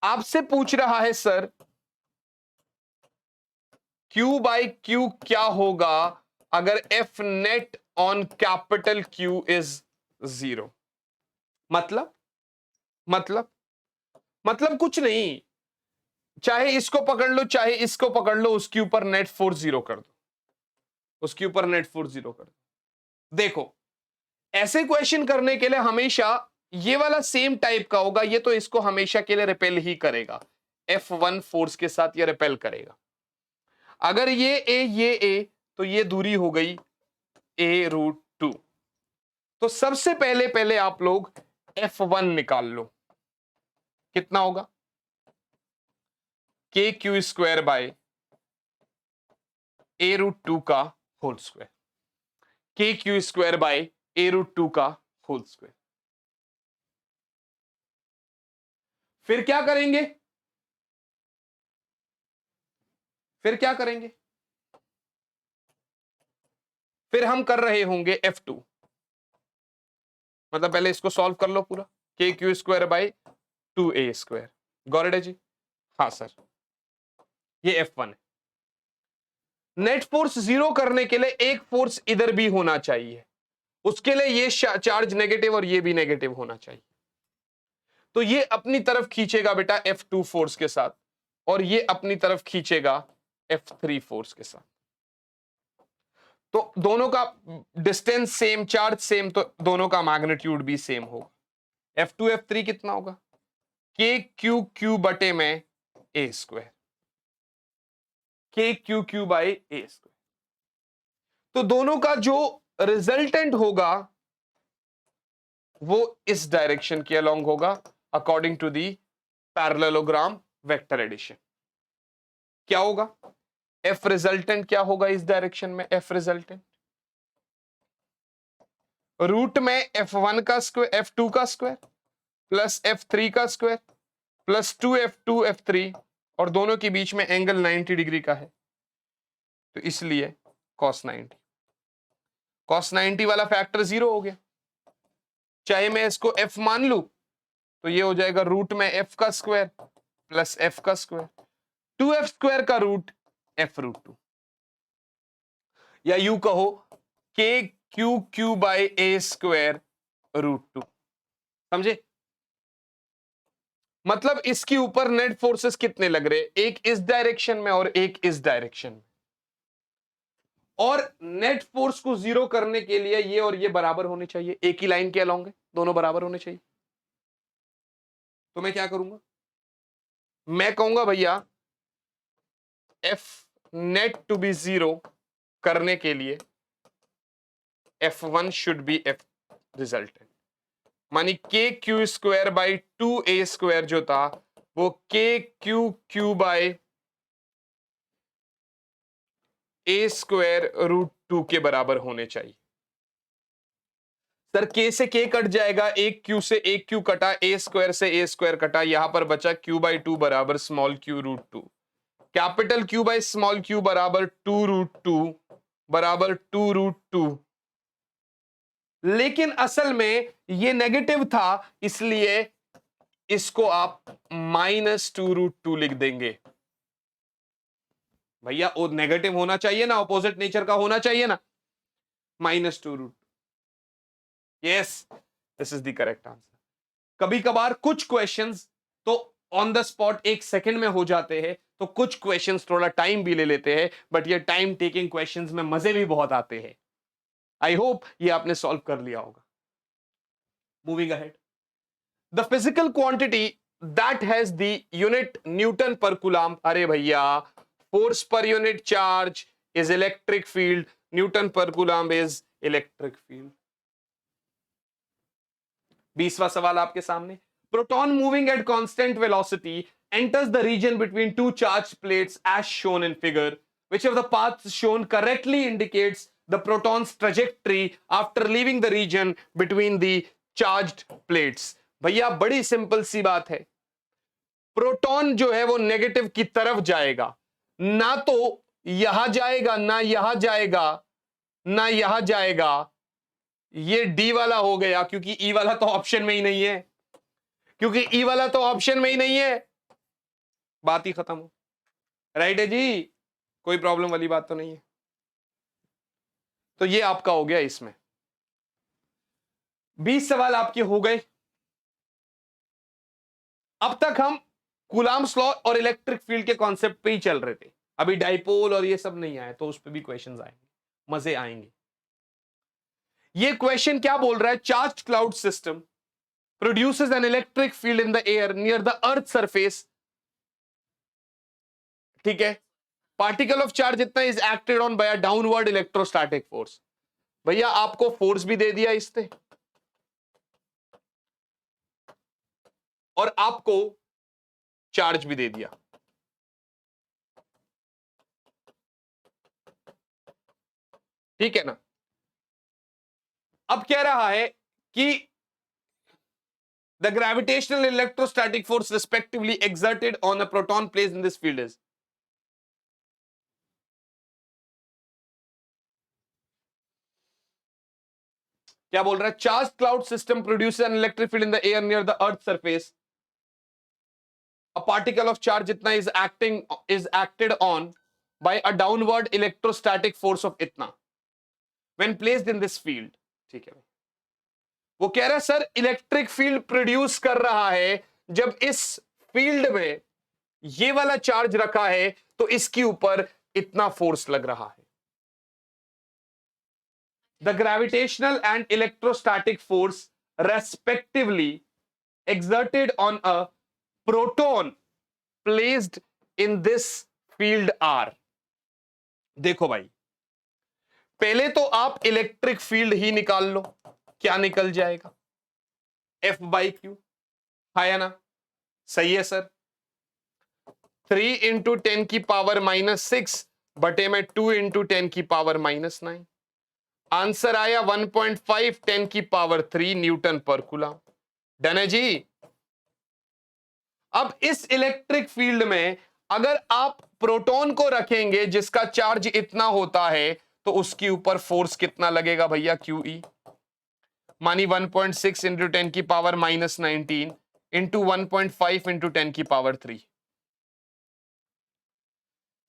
Speaker 1: आपसे पूछ रहा है सर q by q क्या होगा अगर f net on capital Q is 0? मतलब कुछ नहीं, चाहे इसको पकड़ लो चाहे इसको पकड़ लो, उसके ऊपर नेट फोर्स 0 कर दो, उसके ऊपर नेट फोर्स 0 कर दो। देखो, ऐसे क्वेश्चन करने के लिए हमेशा ये वाला सेम टाइप का होगा, ये तो इसको हमेशा के लिए रिपेल ही करेगा, F1 फोर्स के साथ ये रिपेल करेगा। अगर ये ए तो ये दूरी हो गई a√2। तो सबसे पहले पहले आप लोग F1 निकाल लो, कितना होगा KQ² बाय a√2 का whole square, KQ² bye a√2 का होल स्क्वायर। फिर क्या करेंगे, फिर क्या करेंगे, फिर हम कर रहे होंगे F2, मतलब पहले इसको सॉल्व कर लो पूरा, KQ² bye 2a²। Got it जी? हाँ सर, ये F1 है। नेट फोर्स जीरो करने के लिए एक फोर्स इधर भी होना चाहिए, उसके लिए ये चार्ज नेगेटिव और ये भी नेगेटिव होना चाहिए। तो ये अपनी तरफ खींचेगा बेटा F2 फोर्स के साथ, और ये अपनी तरफ खींचेगा F3 फोर्स के साथ। तो दोनों का डिस्टेंस सेम, चार्ज सेम, तो दोनों का मैग्नीट्यूड भी सेम होगा। F2 F3 कितना होगा, KQ बटे में a², KQ बाई a²। तो दोनों का जो रिजल्टेंट होगा वो इस डायरेक्शन के अलोंग होगा, according to the parallelogram vector addition. क्या होगा, F रिजल्टेंट क्या होगा इस डायरेक्शन में, F रिजल्टेंट रूट में F1 का स्क्वायर, F2 का स्क्वायर प्लस F3 का स्क्वायर प्लस 2F2 F3, और दोनों के बीच में एंगल 90 डिग्री का है, तो इसलिए cos 90 वाला फैक्टर 0 हो गया। चाहे मैं इसको F मान लू तो ये हो जाएगा रूट में F का स्क्वायर प्लस F का स्क्वायर, 2F² का रूट F√2, या यू कहो KQ बाय a²√2। समझे? मतलब इसके ऊपर नेट फोर्सेस कितने लग रहे, एक इस डायरेक्शन में और एक इस डायरेक्शन में, और नेट फोर्स को जीरो करने के लिए ये और ये बराबर होने चाहिए, एक ही लाइन के अलोंग है, दोनों बराबर होने चाहिए। तो मैं क्या करूंगा, मैं कहूंगा भैया F net to be zero करने के लिए F1 should be F resultant, मानी KQ² बाई 2a² जो था वो KQ बाय a²√2 के बराबर होने चाहिए। सर K से K कट जाएगा, एक Q से एक Q कटा, a² से a² कटा, यहां पर बचा Q/2 बराबर small q√2, capital Q by small q बराबर 2√2 बराबर 2√2। लेकिन असल में ये नेगेटिव था, इसलिए इसको आप -2√2 लिख देंगे। भैया वो नेगेटिव होना चाहिए ना, ऑपोजिट नेचर का होना चाहिए ना, -2√2। Yes, this is the correct answer. कभी कभार कुछ क्वेश्चंस तो ऑन द स्पॉट एक सेकंड में हो जाते हैं, तो कुछ क्वेश्चंस थोड़ा टाइम भी ले लेते हैं, बट ये टाइम टेकिंग क्वेश्चंस में मजे भी बहुत आते हैं। आई होप ये आपने सॉल्व कर लिया होगा। Moving ahead, the physical quantity that has the unit Newton पर कूलम। अरे भैया, force per unit charge is electric field, Newton पर कूलम इज इलेक्ट्रिक फील्ड। 20वां सवाल आपके सामने, proton moving at constant velocity enters the region between two charged plates as shown in figure. Which of the paths shown correctly indicates the proton's trajectory after leaving the region between the charged plates? भैया बड़ी सिंपल सी बात है, प्रोटॉन जो है वो नेगेटिव की तरफ जाएगा, ना तो यहां जाएगा, ना यहां जाएगा, ना यहां जाएगा। ये डी वाला हो गया, क्योंकि ई वाला तो ऑप्शन में ही नहीं है, क्योंकि ई वाला तो ऑप्शन में ही नहीं है, बात ही खत्म हो। राइट है जी, कोई प्रॉब्लम वाली बात तो नहीं है। तो ये आपका हो गया इसमें 20 सवाल आपके हो गए। अब तक हम कूलम्स लॉ और इलेक्ट्रिक फील्ड के कॉन्सेप्ट पे ही चल रहे थे, अभी डाइपोल और ये सब नहीं आए, तो उस पर भी क्वेश्चंस आएंगे, मजे आएंगे। ये क्वेश्चन क्या बोल रहा है? Charge cloud system produces an electric field in the air near the earth surface, ठीक है, पार्टिकल ऑफ चार्ज इतना is acted on by a downward electrostatic force. भैया आपको फोर्स भी दे दिया इसने और आपको चार्ज भी दे दिया। ठीक है ना? अब कह रहा है कि the gravitational electrostatic force respectively exerted on a proton placed in this field is, क्या बोल रहा है? Charge cloud system produce an electric field in the air near the earth surface, a particle of charge इतना is acted on by a downward electrostatic force of इतना when placed in this field. ठीक है, वो कह रहा है सर इलेक्ट्रिक फील्ड प्रोड्यूस कर रहा है जब इस फील्ड में ये वाला चार्ज रखा है तो इसके ऊपर इतना फोर्स लग रहा है। The gravitational and electrostatic force respectively exerted on a proton placed in this field are। देखो भाई, पहले तो आप इलेक्ट्रिक फील्ड ही निकाल लो, क्या निकल जाएगा? F/Q, है ना? सही है सर। 3 × 10⁻⁻6 बटे में 2 × 10⁻⁹ आंसर आया 1.5 10⁻³ न्यूटन पर कूलम। डन है जी। अब इस इलेक्ट्रिक फील्ड में अगर आप प्रोटॉन को रखेंगे जिसका चार्ज इतना होता है तो उसके ऊपर फोर्स कितना लगेगा भैया? QE मानी 1.6 × 10⁻⁻19 इंटू 1.5 × 10⁻³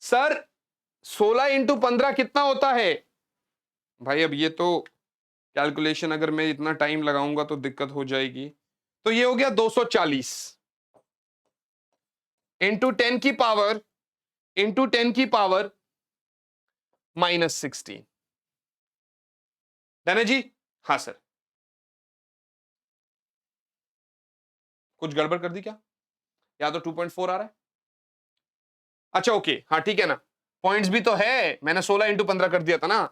Speaker 1: सर 16 × 15 कितना होता है भाई? अब ये तो कैलकुलेशन अगर मैं इतना टाइम लगाऊंगा तो दिक्कत हो जाएगी। तो ये हो गया 240 इंटू 10⁻⁻16। डन है जी? हाँ सर। कुछ गड़बड़ कर दी क्या? या तो 2.4 आ रहा है? अच्छा ओके, हाँ ठीक है ना, पॉइंट्स भी तो है। मैंने 16 × 15 कर दिया था ना,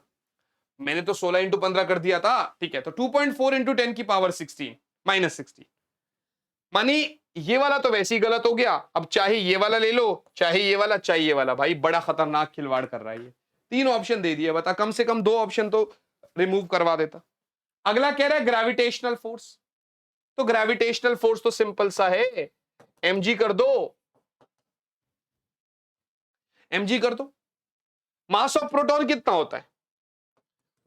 Speaker 1: मैंने तो 16 × 15 कर दिया था। ठीक है, तो 2.4 × 10⁻16 मानी ये वाला तो वैसे ही गलत हो गया। अब चाहे ये वाला ले लो, चाहे ये वाला, चाहे ये वाला। भाई बड़ा खतरनाक खिलवाड़ कर रहा है ये। 3 ऑप्शन दे दिए, बता कम से कम 2 ऑप्शन तो रिमूव करवा देता। अगला कह रहा है ग्रेविटेशनल फोर्स। तो ग्रेविटेशनल फोर्स तो सिंपल सा है, mg कर दो, mg कर दो। मास ऑफ प्रोटॉन कितना होता है?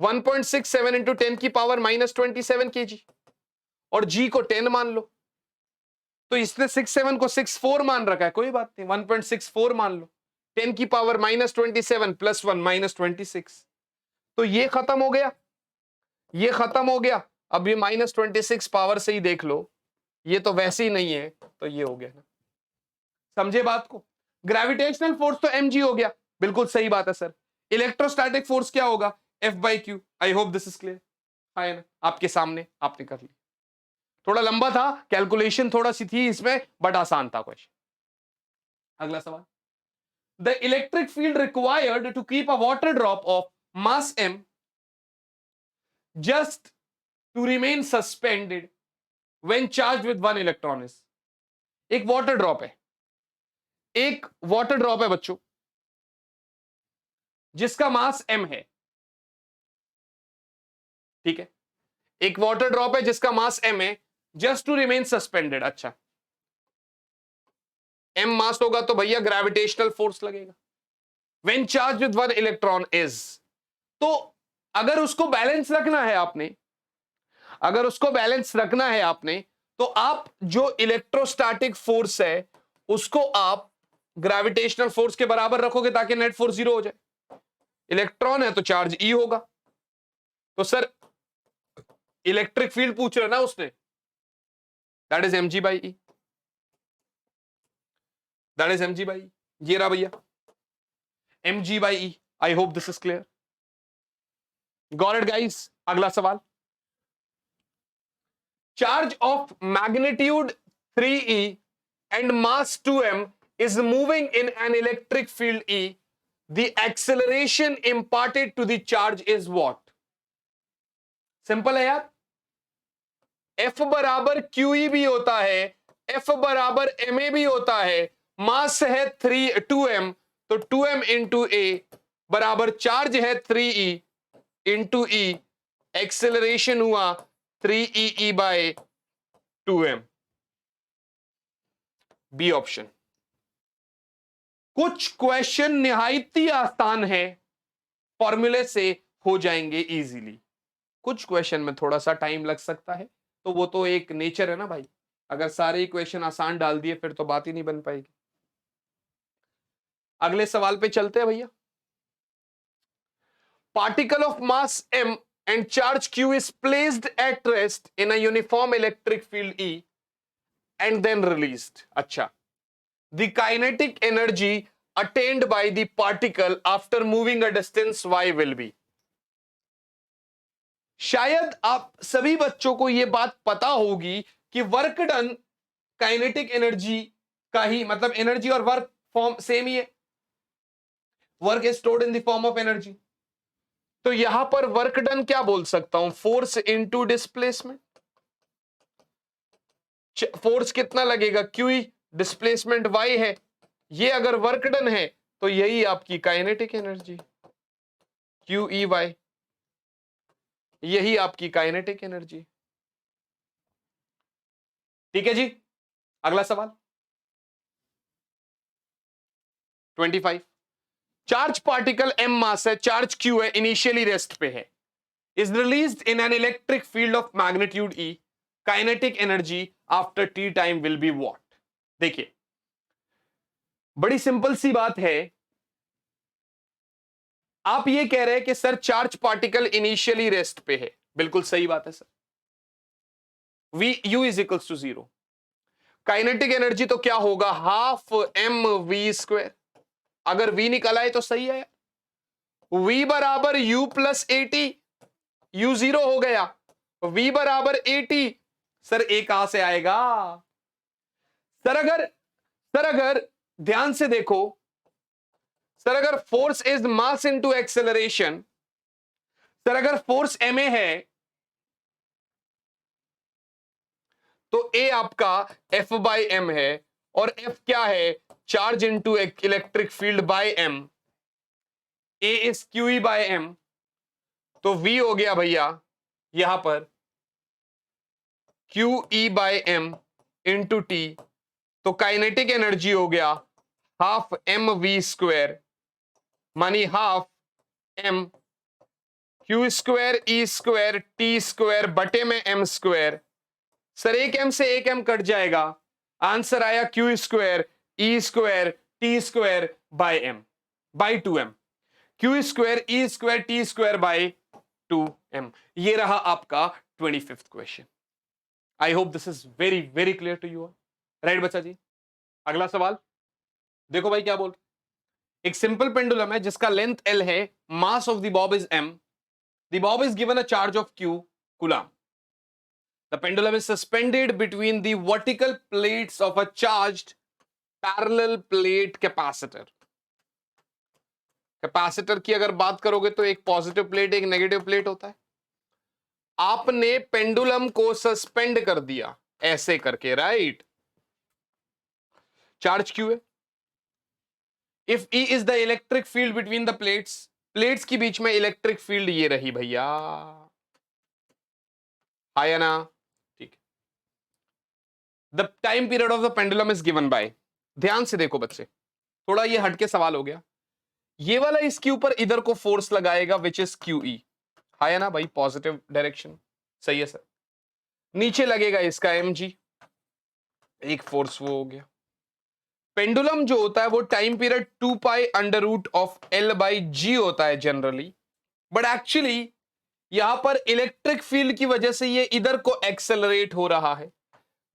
Speaker 1: 1.67 × 10⁻⁻27 kg और g को 10 मान लो। तो इसने 67 को 64 मान रखा है, कोई बात नहीं, 1.64 मान लो। 10⁻⁻27 + 1 -26, तो ये खत्म हो गया, ये खत्म हो गया। अब ये -26 पावर से ही देख लो, ये तो वैसे ही नहीं है, तो ये हो गया ना। समझे बात को? ग्रेविटेशनल फोर्स तो mg हो गया, बिल्कुल सही बात है सर। इलेक्ट्रोस्टैटिक फोर्स क्या होगा? F/Q। I hope this is clear, है ना? आपके सामने आपने कर लिया। थोड़ा लंबा था, कैलकुलेशन थोड़ा सी थी इसमें, बट आसान था क्वेश्चन। अगला सवाल, the electric field required to keep a water drop of mass m just to remain suspended when charge with 1 electron is. एक वाटर ड्रॉप है, एक वाटर ड्रॉप है बच्चों जिसका मास m है। ठीक है, एक वाटर ड्रॉप है जिसका मास m है, जस्ट टू रिमेन सस्पेंडेड। अच्छा, m मास होगा तो भैया ग्रेविटेशनल फोर्स लगेगा। When charge with 1 electron is, तो अगर उसको बैलेंस रखना है आपने, अगर उसको बैलेंस रखना है आपने, तो आप जो इलेक्ट्रोस्टैटिक फोर्स है उसको आप ग्रेविटेशनल फोर्स के बराबर रखोगे ताकि नेट फोर्स 0 हो जाए। इलेक्ट्रॉन है तो चार्ज E होगा। तो सर इलेक्ट्रिक फील्ड पूछ रहा ना उसने, that is mg/e, that is mg/e। ये रहा भैया mg/e। I hope this is clear, got it guys. अगला सवाल, charge of magnitude 3e and mass 2m is moving in an electric field E, the acceleration imparted to the charge is what? Simple है यार, F बराबर QE भी होता है, F बराबर MA भी होता है, मास है 2m, तो 2m इंटू ए बराबर चार्ज है 3e इंटू ई, एक्सेलरेशन हुआ 3e by 2m। B option. कुछ क्वेश्चन निहायत ही आसान है, फॉर्मूले से हो जाएंगे इजीली। कुछ क्वेश्चन में थोड़ा सा टाइम लग सकता है, तो वो तो एक नेचर है ना भाई। अगर सारे क्वेश्चन आसान डाल दिए फिर तो बात ही नहीं बन पाएगी। अगले सवाल पे चलते हैं भैया। Particle of mass m and charge q is placed at rest in a uniform electric field E and then released. अच्छा, the kinetic energy attained by the particle after moving a distance y will be. शायद आप सभी बच्चों को यह बात पता होगी कि वर्क डन काइनेटिक एनर्जी का ही मतलब एनर्जी और वर्क फॉर्म सेम ही है। Work is stored in the form of energy, तो यहां पर वर्क डन क्या बोल सकता हूं? Force into displacement. फोर्स कितना लगेगा? क्यू, डिस्प्लेसमेंट y है, ये अगर वर्क डन है तो यही आपकी kinetic energy Q E Y, यही आपकी काइनेटिक एनर्जी। ठीक है जी, अगला सवाल 25। चार्ज पार्टिकल m मास है, चार्ज q है, इनिशियली रेस्ट पे है, is released in an electric field of magnitude E, kinetic energy after t time will be what? देखिए बड़ी सिंपल सी बात है। आप ये कह रहे हैं कि sir charge particle initially rest पे है, बिल्कुल सही बात है sir. v u is equals to 0। Kinetic energy तो क्या होगा? Half m v square. अगर v निकला है तो सही है, v बराबर u प्लस एटी, u 0 हो गया, v बराबर 80। सर a कहां से आएगा? सर अगर ध्यान से देखो सर, अगर force is mass into acceleration, sir अगर फोर्स ma है तो a आपका f बाई m है, और f क्या है? Charge into electric field by m, a is QE by m, तो v हो गया भैया यहां पर QE by m into T, तो काइनेटिक एनर्जी हो गया हाफ m v स्क्वायर, मानी half m q square e square t square बटे में m स्क्वायर। सर एक m से एक m कट जाएगा, आंसर आया q square e square t square by m by 2m, q square e square t square by 2m। ये रहा आपका 25th question. I hope this is very very clear to you, right बच्चा जी। अगला सवाल देखो भाई क्या बोल, एक सिंपल पेंडुलम है जिसका लेंथ L है, mass of the Bob is m, the Bob is given a charge of q coulomb. The pendulum is suspended between the vertical plates of a charged parallel plate capacitor. Capacitor की अगर बात करोगे तो एक पॉजिटिव प्लेट एक नेगेटिव प्लेट होता है। आपने पेंडुलम को सस्पेंड कर दिया ऐसे करके, राइट? चार्ज क्यू है। If E is the electric field between the plates, plates के बीच में इलेक्ट्रिक फील्ड ये रही भैया, आया ना? The time period of the pendulum is given by, ध्यान से देखो बच्चे, थोड़ा ये हटके सवाल हो गया। ये वाला इसके ऊपर इधर को फोर्स लगाएगा विच इज QE, है ना भाई? पॉजिटिव डायरेक्शन, सही है सर। नीचे लगेगा इसका mg, एक फोर्स वो हो गया। पेंडुलम जो होता है वो time period 2 pi under root of L by G होता है जनरली, बट एक्चुअली यहां पर इलेक्ट्रिक फील्ड की वजह से ये इधर को एक्सेलरेट हो रहा है,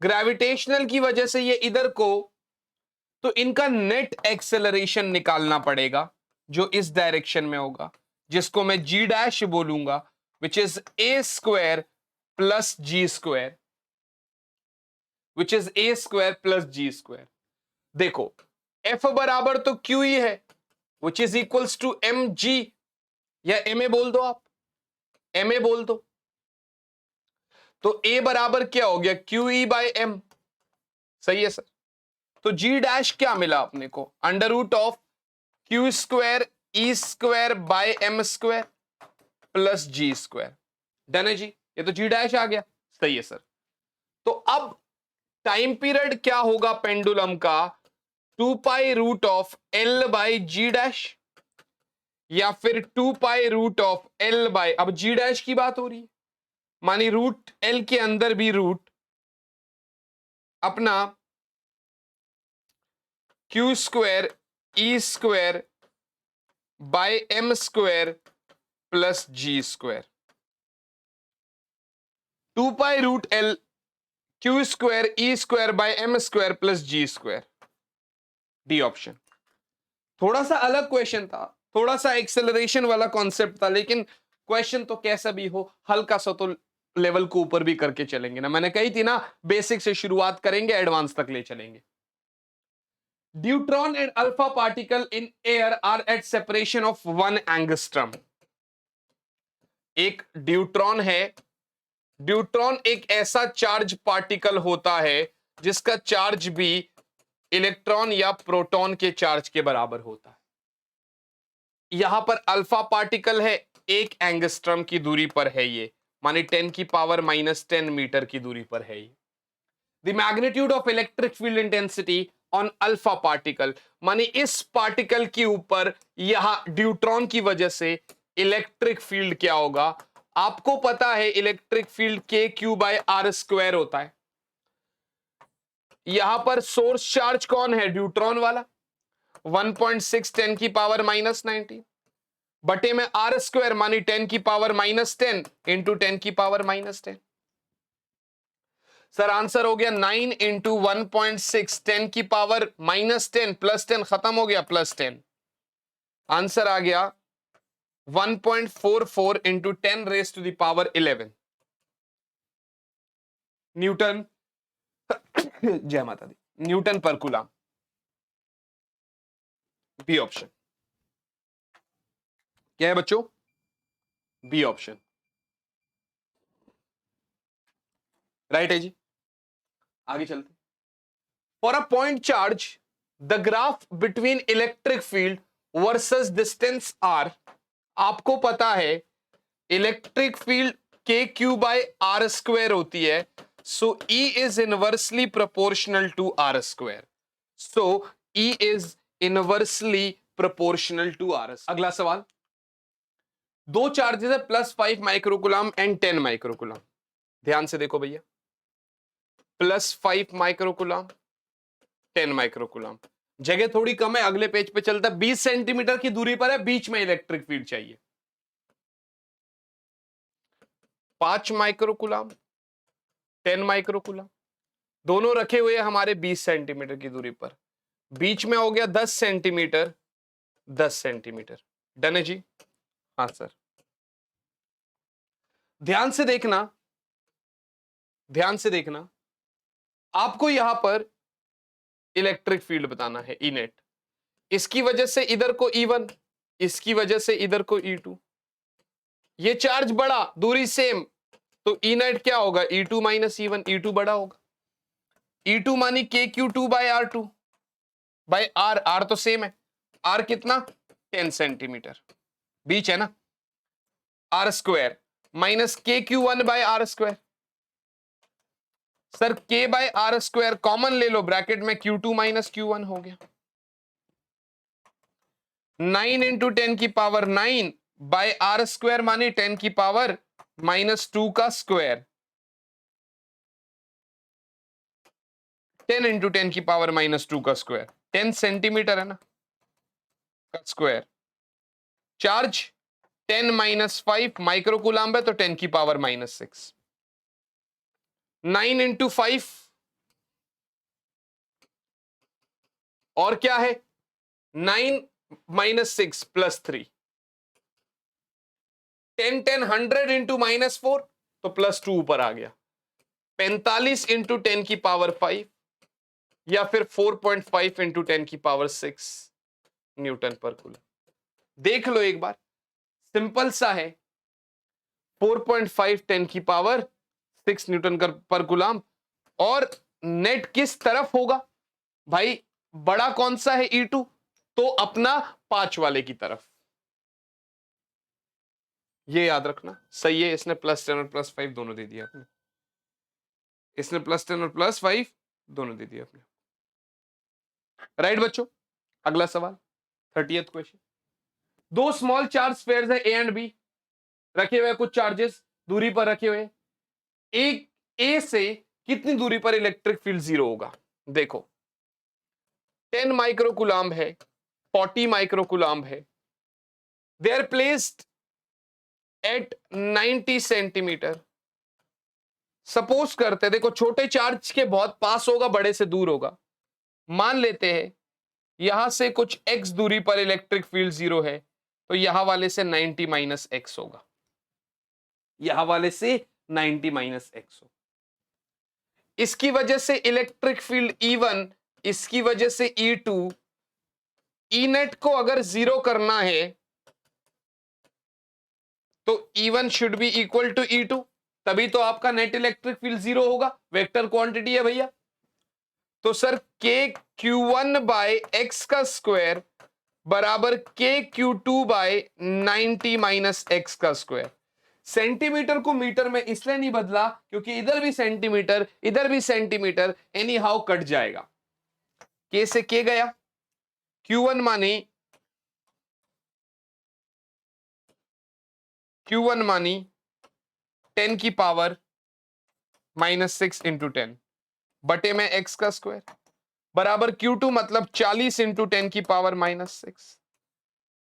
Speaker 1: ग्रेविटेशनल की वजह से ये इधर को, तो इनका नेट एक्सेलरेशन निकालना पड़ेगा जो इस डायरेक्शन में होगा, जिसको मैं G डैश बोलूंगा, which is a square plus G square. Which is A square plus G square. देखो एफ बराबर तो क्यू ही है, which is equals to M G, या एम ए बोल दो, आप एम ए बोल दो। तो ए बराबर क्या हो गया, क्यू ई बाय एम, सही है सर। तो जी डैश क्या मिला अपने को, under root of Q square E square by M square plus G square. Done है जी, ये तो जी डैश आ गया, सही है सर। तो अब टाइम पीरियड क्या होगा पेंडुलम का, 2 pi root of L by G dash, या फिर 2 pi root of L by, अब जी डैश की बात हो रही है, मानी रूट एल के अंदर भी रूट अपना Q square E square by M square plus G square. 2 pi root L Q square E square by M square plus G square, D option. थोड़ा सा अलग क्वेश्चन था, थोड़ा सा एक्सेलरेशन वाला कॉन्सेप्ट था, लेकिन क्वेश्चन तो कैसा भी हो हल्का सा तो लेवल को ऊपर भी करके चलेंगे ना। मैंने कही थी ना बेसिक से शुरुआत करेंगे, एडवांस तक ले चलेंगे। Deuteron and alpha particle in air are at separation of 1 angstrom. एक ड्यूट्रॉन है, ड्यूट्रॉन एक ऐसा चार्ज पार्टिकल होता है जिसका चार्ज भी इलेक्ट्रॉन या प्रोटॉन के चार्ज के बराबर होता है। यहां पर अल्फा पार्टिकल है, 1 एंगस्ट्रम की दूरी पर है ये, माने 10 की पावर -10 मीटर की दूरी पर है ये। The magnitude of electric field intensity on alpha particle, माने इस पार्टिकल के ऊपर यहां ड्यूट्रॉन की वजह से इलेक्ट्रिक फील्ड क्या होगा, आपको पता है इलेक्ट्रिक फील्ड के क्यू बाय आर स्क्वायर होता है। यहां पर सोर्स चार्ज कौन है, ड्यूट्रॉन वाला, 1.6 10 की पावर -19 बटे में आर स्क्वायर, मानी 10 की पावर -10 इंटू 10 की पावर -10। सर आंसर हो गया 9 इंटू 1.6 10 की पावर -10 प्लस 10 खत्म हो गया प्लस 10, आंसर आ गया 1.44 into 10 raise to the power 11 newton जय माता दी, न्यूटन पर कूलम, बी ऑप्शन। क्या है बच्चों, बी ऑप्शन राइट है जी। आगे चलते। For a point charge the graph between electric field versus distance R, आपको पता है इलेक्ट्रिक फील्ड के क्यू बाय आर स्क्वायर होती है, so E is inversely proportional to R square, so E is inversely proportional to R. अगला सवाल, दो चार्जेस है +5 माइक्रोकुलम एंड 10 माइक्रोकुलम, ध्यान से देखो भैया, +5 माइक्रोकुलम 10 माइक्रोकुलम, जगह थोड़ी कम है, अगले पेज पे चलता है, 20 सेंटीमीटर की दूरी पर है, बीच में इलेक्ट्रिक फील्ड चाहिए। 5 माइक्रोकुलम 10 माइक्रोकुलम, दोनों रखे हुए हमारे 20 सेंटीमीटर की दूरी पर, बीच में हो गया 10 सेंटीमीटर 10 सेंटीमीटर। डन है जी, हाँ सर। ध्यान से देखना, ध्यान से देखना, आपको यहां पर इलेक्ट्रिक फील्ड बताना है ई नेट, इसकी वजह से इधर को E1, इसकी वजह से इधर को E2, ये चार्ज बड़ा दूरी सेम, तो ई नेट क्या होगा, E2 माइनस E1, E2 बड़ा होगा, E2 मानी KQ2 by R2 by R तो सेम है, R कितना 10 सेंटीमीटर, बीच है ना, R square minus KQ1 by R square, sir K by R square common ले लो, ब्रैकेट में Q2 माइनस Q1 हो गया, 9 इंटू 10 की पावर 9 बाय आर स्क्वायर माने 10 की पावर -2 का स्क्वायर, 10 इंटू 10 की पावर -2 का स्क्वायर, 10 सेंटीमीटर है ना का स्क्वायर, चार्ज 10 -5 माइक्रोकूलम्ब है तो 10 की पावर -6, 9 इंटू 5 और क्या है 9 -6 +3, 10 10 100 इंटू -4 तो +2 ऊपर आ गया, 45 इंटू 10 की पावर 5 या फिर 4.5 इंटू 10 की पावर 6 न्यूटन पर कूलम। देख लो एक बार, सिंपल सा है। 4.5 10 की पावर 6 न्यूटन पर कूलम। और नेट किस तरफ होगा भाई? बड़ा कौन सा है E2? तो अपना 5 वाले की तरफ। ये याद रखना, सही है। इसने +10 और +5 दोनों दे दिया आपने। इसने +10 और +5 दोनों दे दिया आपने। राइट बच्चों, अगला सवाल 30th क्वेश्चन। दो स्मॉल चार्ज स्फेयर्स है A एंड B, रखे हुए कुछ चार्जेस दूरी पर रखे हुए। एक ए से कितनी दूरी पर इलेक्ट्रिक फील्ड 0 होगा? देखो 10 माइक्रोकूलम्ब है, 40 माइक्रोकूलम्ब है। They are placed at 90 centimetre. Suppose करते, देखो छोटे चार्ज के बहुत पास होगा, बड़े से दूर होगा। मान लेते हैं यहां से कुछ x दूरी पर इलेक्ट्रिक फील्ड 0 है, तो यहां वाले से 90 माइनस x होगा। यहां वाले से 90 माइनस x होगा। इसकी वजह से इलेक्ट्रिक फील्ड E1, इसकी वजह से E2। E नेट को अगर 0 करना है तो E1 should be equal to E2, तभी तो आपका नेट इलेक्ट्रिक फील्ड 0 होगा। वेक्टर क्वांटिटी है भैया। तो सर KQ1 बाय एक्स का स्क्वायर बराबर KQ2 बाय 90 माइनस एक्स का स्क्वायर। सेंटीमीटर को मीटर में इसलिए नहीं बदला क्योंकि इधर भी सेंटीमीटर, इधर भी सेंटीमीटर, एनी हाउ कट जाएगा। K से K गया, Q1 मानी Q1 मानी 10 की पावर -6 इंटू 10 बटे में x का स्क्वायर बराबर Q2 मतलब 40 इंटू 10 की power -6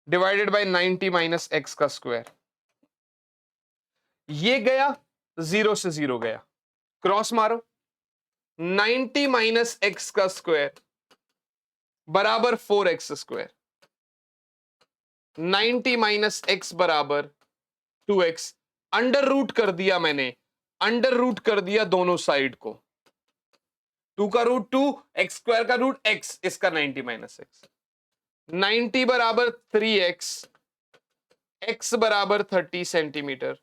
Speaker 1: divided by 90 minus x का स्क्वायर। ये गया 0 से 0 गया, क्रॉस मारो। 90 माइनस एक्स का स्क्वायर बराबर 4x स्क्वायर। 90 माइनस एक्स बराबर 2x। अंडर रूट कर दिया मैंने, अंडर रूट कर दिया दोनों साइड को। 2 का रूट 2, एक्स स्क्वायर का रूट x, इसका 90 माइनस एक्स। 90 बराबर 3x, x बराबर 30 सेंटीमीटर।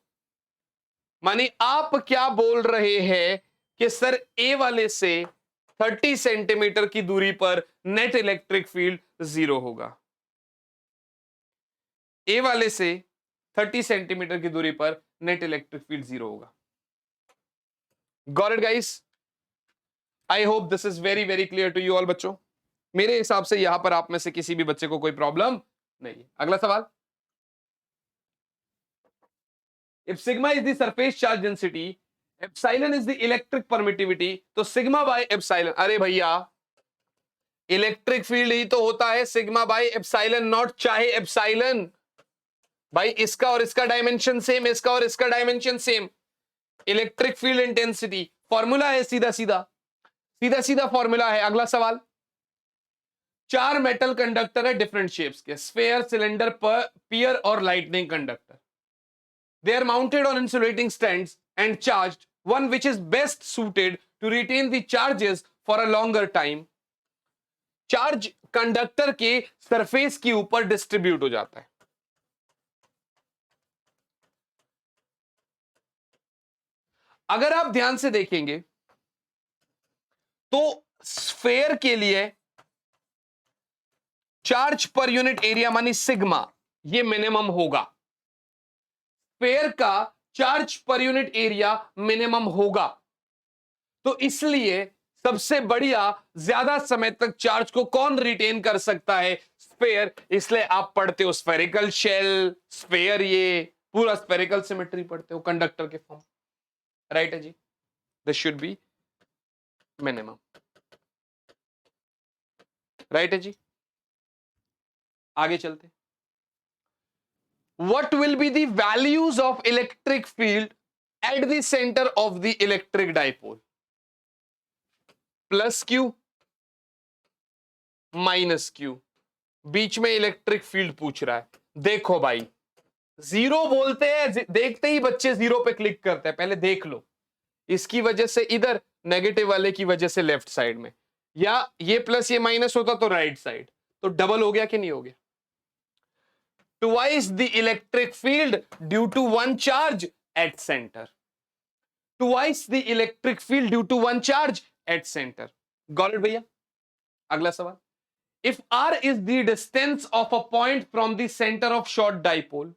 Speaker 1: मानी आप क्या बोल रहे हैं कि सर ए वाले से 30 सेंटीमीटर की दूरी पर नेट इलेक्ट्रिक फील्ड 0 होगा। ए वाले से 30 सेंटीमीटर की दूरी पर नेट इलेक्ट्रिक फील्ड 0 होगा। Got it guys? I hope this is very very clear to you all बच्चों। मेरे हिसाब से यहां पर आप में से किसी भी बच्चे को कोई प्रॉब्लम नहीं है। अगला सवाल, if sigma is the surface charge density, epsilon is the electric permittivity, तो सिग्मा बाय एप्सिलॉन। अरे भैया इलेक्ट्रिक फील्ड ही तो होता है सिग्मा बाय एप्सिलॉन नॉट, चाहे एप्सिलॉन। भाई इसका और इसका डायमेंशन सेम, इसका और इसका dimension same. Electric field intensity formula है, सीधा सीधा सीधा सीधा फॉर्मूला है। अगला सवाल, 4 मेटल कंडक्टर है डिफरेंट शेप्स के, स्फेयर, सिलेंडर, पियर और lightning conductor. They are mounted on insulating stands and charged, one which is best suited to retain the charges for a longer time. Charge conductor के सरफेस के ऊपर डिस्ट्रीब्यूट हो जाता है। अगर आप ध्यान से देखेंगे तो स्फेयर के लिए चार्ज पर यूनिट एरिया मानी सिग्मा, ये मिनिमम होगा। स्फेयर का charge per unit area minimum होगा, तो इसलिए सबसे बढ़िया ज्यादा समय तक चार्ज को कौन रिटेन कर सकता है? स्फेयर। इसलिए आप पढ़ते हो स्फेरिकल शेल, स्फेयर, ये पूरा स्फेरिकल सिमेट्री पढ़ते हो कंडक्टर के फॉर्म। राइट है जी, this should be minimum. Right है जी, आगे चलते। What will be the values of electric field at the center of the electric dipole? Plus Q minus Q, बीच में इलेक्ट्रिक फील्ड पूछ रहा है। देखो भाई 0 बोलते हैं, देखते ही बच्चे 0 पे क्लिक करते हैं। पहले देख लो इसकी वजह से इधर, नेगेटिव वाले की वजह से लेफ्ट साइड में, या ये प्लस ये माइनस होता तो राइट साइड, तो डबल हो गया कि नहीं हो गया? Twice the electric field due to one charge at centre, twice the electric field due to one charge at centre. Got it भैया? अगला सवाल, if r is the distance of a point from the center of short dipole,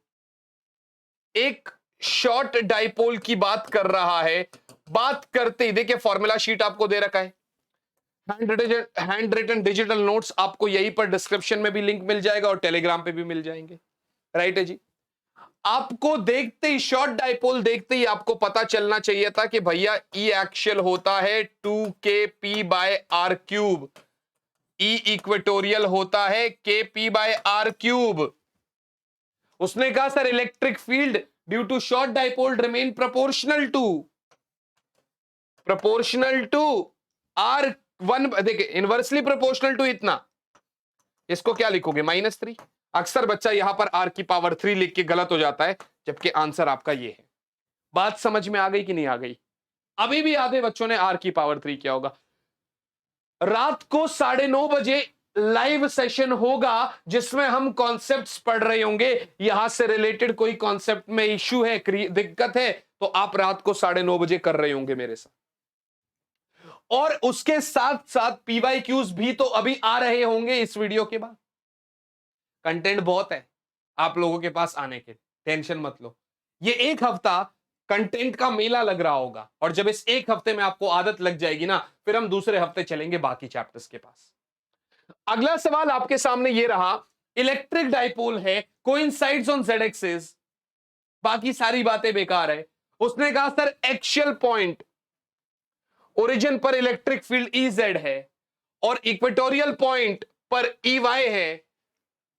Speaker 1: एक शॉर्ट डाइपोल की बात कर रहा है, बात करते ही देखिए फॉर्मूला शीट आपको दे रखा है, हैंड रिटन डिजिटल नोट्स आपको यहीं पर डिस्क्रिप्शन में भी लिंक मिल जाएगा और टेलीग्राम पे भी मिल जाएंगे, राइट है जी। आपको देखते ही, शॉर्ट डाइपोल देखते ही आपको पता चलना चाहिए था कि भैया ई एक्शियल होता है 2kp/r³, ई इक्वेटोरियल होता है kp/r³। उसने कहा sir electric field due to short dipole remain proportional to r1, देखिए इनवर्सली प्रोपोर्शनल टू इतना, इसको क्या लिखोगे -3। अक्सर बच्चा यहां पर r³ लिख के गलत हो जाता है, जबकि आंसर आपका ये है। बात समझ में आ गई कि नहीं आ गई? अभी भी आधे बच्चों ने r³ क्या होगा। रात को 9:30 बजे लाइव सेशन होगा जिसमें हम कॉन्सेप्ट्स पढ़ रहे होंगे, यहां से रिलेटेड कोई कॉन्सेप्ट में इश्यू है, दिक्कत है, तो आप रात को 9:30 बजे कर रहे होंगे मेरे साथ। और उसके साथ साथ PYQs भी तो अभी आ रहे होंगे इस वीडियो के बाद। कंटेंट बहुत है आप लोगों के पास आने के, टेंशन मत लो। ये एक हफ्ता कंटेंट का मेला लग रहा होगा, और जब इस एक हफ्ते में आपको आदत लग जाएगी ना, फिर हम दूसरे हफ्ते चलेंगे बाकी चैप्टर्स के पास। अगला सवाल आपके सामने ये रहा, इलेक्ट्रिक डाइपोल है, कोइंसाइड्स ऑन z एक्सिस, बाकी सारी बातें बेकार है। उसने कहा सर एक्शियल पॉइंट ओरिजिन पर इलेक्ट्रिक फील्ड Ez है और इक्वेटोरियल पॉइंट पर Ey है।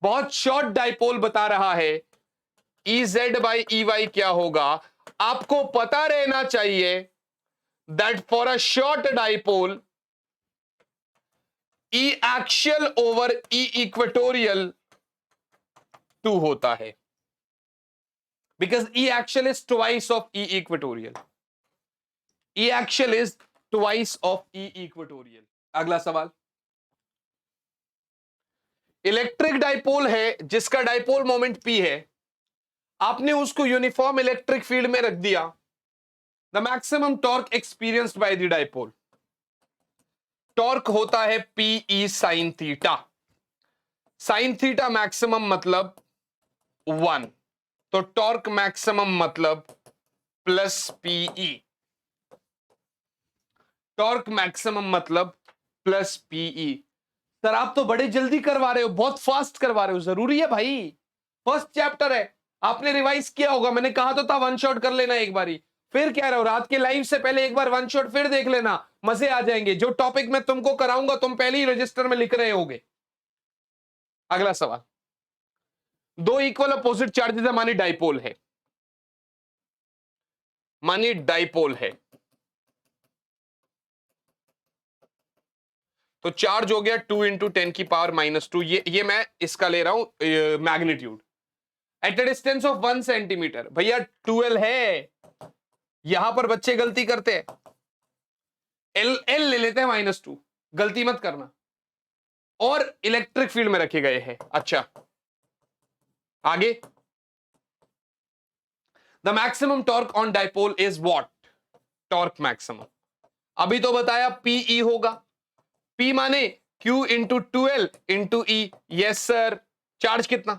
Speaker 1: बहुत शॉर्ट डाइपोल बता रहा है, Ez/Ey क्या होगा? आपको पता रहना चाहिए that for a short dipole E axial over E equatorial 2 होता है, because E axial is twice of E equatorial. E axial is twice of E equatorial. अगला सवाल, इलेक्ट्रिक डाइपोल है जिसका डाइपोल मोमेंट P है, आपने उसको यूनिफॉर्म इलेक्ट्रिक फील्ड में रख दिया। The maximum torque experienced by the dipole, torque होता है PE sine theta. Sine theta maximum मतलब 1, तो टॉर्क मैक्सिमम मतलब प्लस PE, टॉर्क मैक्सिमम मतलब प्लस PE। सर आप तो बड़े जल्दी करवा रहे हो, बहुत फास्ट करवा रहे हो, जरूरी है भाई, फर्स्ट चैप्टर है, आपने रिवाइज किया होगा, मैंने कहा तो था वन शॉट कर लेना एक बारी। फिर कह रहे हो रात के लाइव से पहले एक बार वन शॉट फिर देख लेना, मजे आ जाएंगे। जो टॉपिक मैं तुमको कराऊंगा तुम पहले ही रजिस्टर में लिख रहे होगे। अगला सवाल, दो इक्वल अपोजिट चार्जेस है, मानी डाइपोल है, मानी डाइपोल है, तो चार्ज हो गया 2 × 10⁻²। ये मैं इसका ले रहा हूं magnitude eight a distance of 1 centimetre. भैया 12 है, यहां पर बच्चे गलती करते हैं, एल ले लेते हैं -2, गलती मत करना, और इलेक्ट्रिक फील्ड में रखे गए हैं। अच्छा आगे, the maximum torque on dipole is what? Torque maximum अभी तो बताया PE होगा, P माने Q × 12 × E। Yes sir, charge कितना?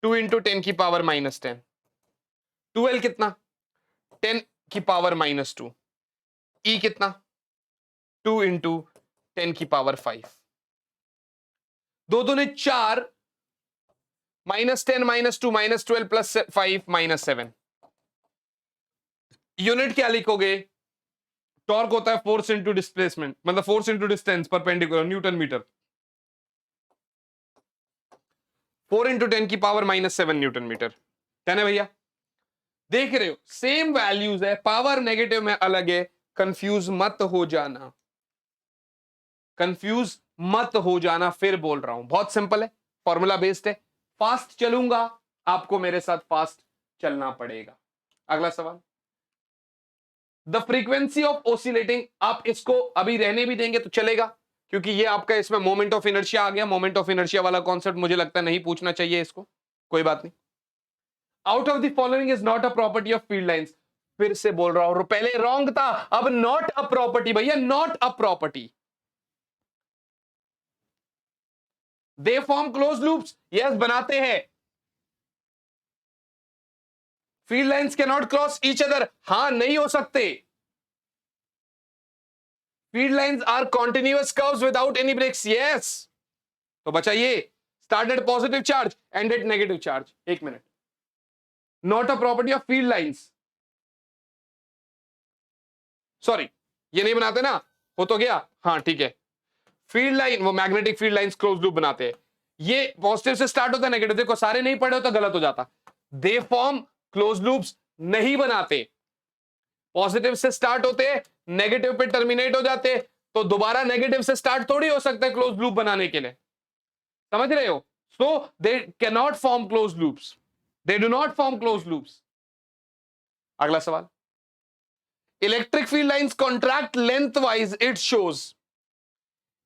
Speaker 1: 2 × 10⁻⁻10, 12 कितना? 10⁻⁻2, E कितना? 2 × 10⁵। दो दूने 4, -10 -2 -12 +5 -7। यूनिट क्या लिखोगे? टॉर्क होता है फोर्स इंटू डिस्प्लेसमेंट, मतलब force into distance perpendicular, newton metre. 4 × 10⁻⁻7 newton metre, है ना भैया? देख रहे हो सेम वैल्यूज है, पावर नेगेटिव में अलग है, कंफ्यूज मत हो जाना, कंफ्यूज मत हो जाना, फिर बोल रहा हूं, बहुत सिंपल है, फॉर्मूला बेस्ड है। फास्ट चलूंगा, आपको मेरे साथ फास्ट चलना पड़ेगा। अगला सवाल, द फ्रीक्वेंसी ऑफ ओसिलेटिंग, आप इसको अभी रहने भी देंगे तो चलेगा, क्योंकि ये आपका इसमें मोमेंट ऑफ इनर्शिया आ गया। मोमेंट ऑफ इनर्शिया वाला कॉन्सेप्ट मुझे लगता है नहीं पूछना चाहिए इसको, कोई बात नहीं। Out of the following is not a property of field lines. फिर से बोल रहा हूं, पहले रॉन्ग था, अब नॉट अ प्रॉपर्टी भैया, not a property. They form close loops, yes बनाते हैं। Field lines can not cross each other, हां नहीं हो सकते। Field lines are continuous curves without any breaks, yes. तो बचा ये, start at positive charge, end at negative charge. एक minute, not a property of field lines, sorry ये नहीं बनाते ना, हो तो गया, हाँ ठीक है। फील्ड लाइन, वो magnetic field lines close loop बनाते हैं। ये पॉजिटिव से स्टार्ट होता है, नेगेटिव, देखो सारे नहीं पढ़े हो तो गलत हो जाता। दे फॉर्म क्लोज लूप्स नहीं बनाते, पॉजिटिव से स्टार्ट होते हैं, नेगेटिव पे टर्मिनेट हो जाते हैं, तो दोबारा नेगेटिव से स्टार्ट थोड़ी हो सकता है क्लोज लूप बनाने के लिए, समझ रहे हो? So they can not form close loops, they do not form close loops. अगला सवाल, electric field lines contract lengthwise, it shows.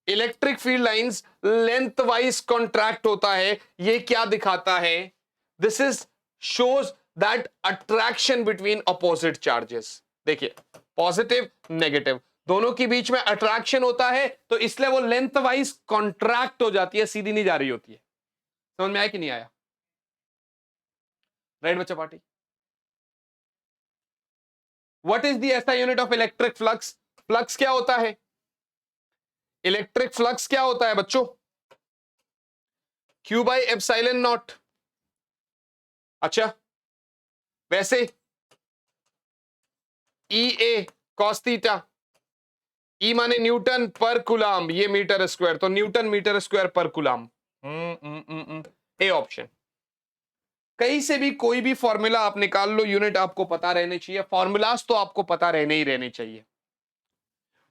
Speaker 1: Electric field lines lengthwise contract होता है, ये क्या दिखाता है? This is shows that attraction between opposite charges. देखिए पॉजिटिव नेगेटिव दोनों के बीच में अट्रैक्शन होता है, तो इसलिए वो लेंथ वाइज कॉन्ट्रैक्ट हो जाती है, सीधी नहीं जा रही होती है। समझ में आया कि नहीं आया? राइट बच्चा party. What is the SI unit of electric flux? Flux क्या होता है? इलेक्ट्रिक फ्लक्स क्या होता है बच्चों? Q by epsilon not. अच्छा, वैसे ई ए कॉस थीटा, ई माने न्यूटन पर कुलाम, ये मीटर स्क्वायर, तो न्यूटन मीटर स्क्वायर पर कुलाम। A option. कहीं से भी कोई भी फॉर्मूला आप निकाल लो, यूनिट आपको पता रहने चाहिए, फॉर्मूलाज तो आपको पता रहने ही रहने चाहिए।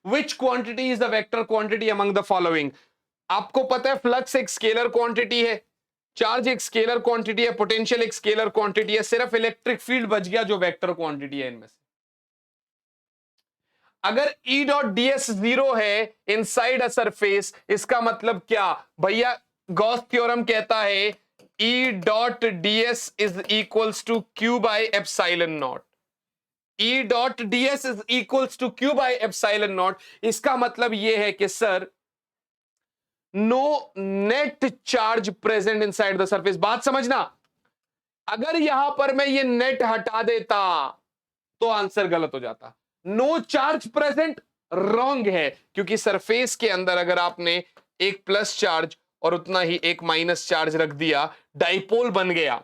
Speaker 1: Which quantity is the vector quantity among the following? आपको पता है फ्लक्स एक स्केलर क्वांटिटी है, चार्ज एक स्केलर क्वांटिटी है, पोटेंशियल एक स्केलर क्वांटिटी है, सिर्फ इलेक्ट्रिक फील्ड बच गया जो वेक्टर क्वांटिटी है इनमें से। अगर E डॉट ds जीरो है इनसाइड अ सरफेस, इसका मतलब क्या भैया? गॉस थ्योरम कहता है E dot ds is equals to Q by epsilon naught. E dot ds is equals to Q by epsilon naught. इसका मतलब यह है कि sir no net charge present inside the surface. बात समझना, अगर यहां पर मैं ये नेट हटा देता तो आंसर गलत हो जाता। नो चार्ज प्रेजेंट रॉन्ग है, क्योंकि सरफेस के अंदर अगर आपने एक प्लस चार्ज और उतना ही एक माइनस चार्ज रख दिया, डाइपोल बन गया,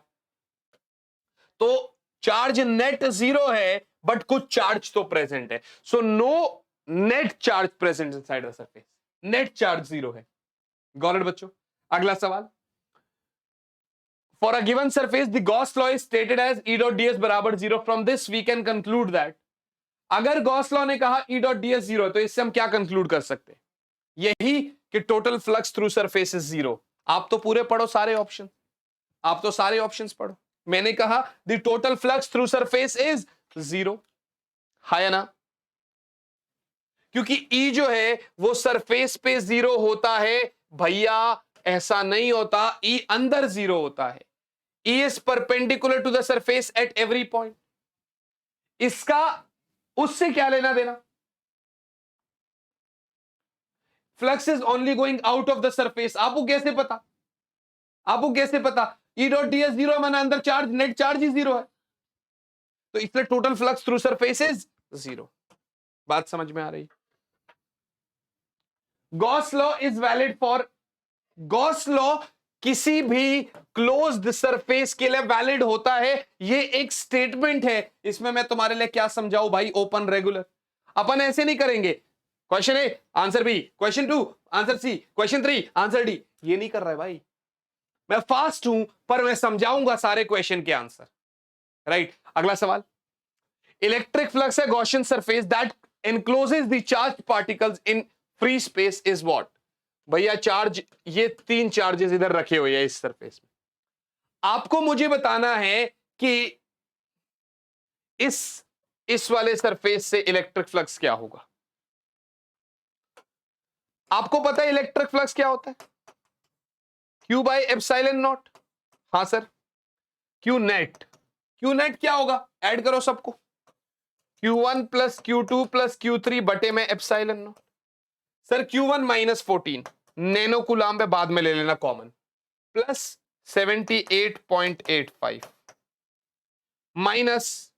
Speaker 1: तो चार्ज नेट जीरो है बट कुछ चार्ज तो प्रेजेंट है। So no net charge present inside the surface, net charge zero है। गॉट इट बच्चों? अगला सवाल, for a given surface the Gauss law is stated as E dot ds बराबर जीरो। From this we can conclude that, अगर गॉस लॉ ने कहा E डॉट ds जीरो, तो इससे हम क्या कंक्लूड कर सकते हैं? यही कि total flux through surface is zero. आप तो पूरे पढ़ो सारे ऑप्शन, आप तो सारे ऑप्शंस पढ़ो। मैंने कहा the total flux through surface is zero, है ना? क्योंकि E जो है वो सरफेस पे जीरो होता है भैया, ऐसा नहीं होता, E अंदर जीरो होता है। E is perpendicular to the surface at every point. इसका उससे क्या लेना देना? Flux is only going out of the surface. आपको कैसे पता? आपको कैसे पता? E डॉट ds जीरो माना अंदर चार्ज, नेट चार्ज ही जीरो है, तो इसलिए total flux through surface is zero. बात समझ में आ रही? Gauss law is valid for, Gauss law किसी भी क्लोज्ड सरफेस के लिए वैलिड होता है, ये एक स्टेटमेंट है। इसमें मैं तुम्हारे लिए क्या समझाऊं भाई? Open regular. अपन ऐसे नहीं करेंगे, question A answer B, question 2 answer C, question 3 answer D, ये नहीं कर रहा है भाई। मैं फास्ट हूं पर मैं समझाऊंगा सारे क्वेश्चन के आंसर। राइट, अगला सवाल, इलेक्ट्रिक फ्लक्स है Gaussian surface that encloses the charge particles in free space is what? भैया चार्ज, ये 3 चार्जेस इधर रखे हुए हैं इस सरफेस में। आपको मुझे बताना है कि इस इस वाले सरफेस से इलेक्ट्रिक फ्लक्स क्या होगा? आपको पता है इलेक्ट्रिक फ्लक्स क्या होता है? Q by epsilon naught. हाँ sir, Q net. Q net क्या होगा? ऐड करो सबको, Q1 plus Q2 plus Q3 बटे में epsilon not. Sir Q1 minus 14 nano coulomb पे बाद में ले लेना कॉमन, प्लस 78.85 माइनस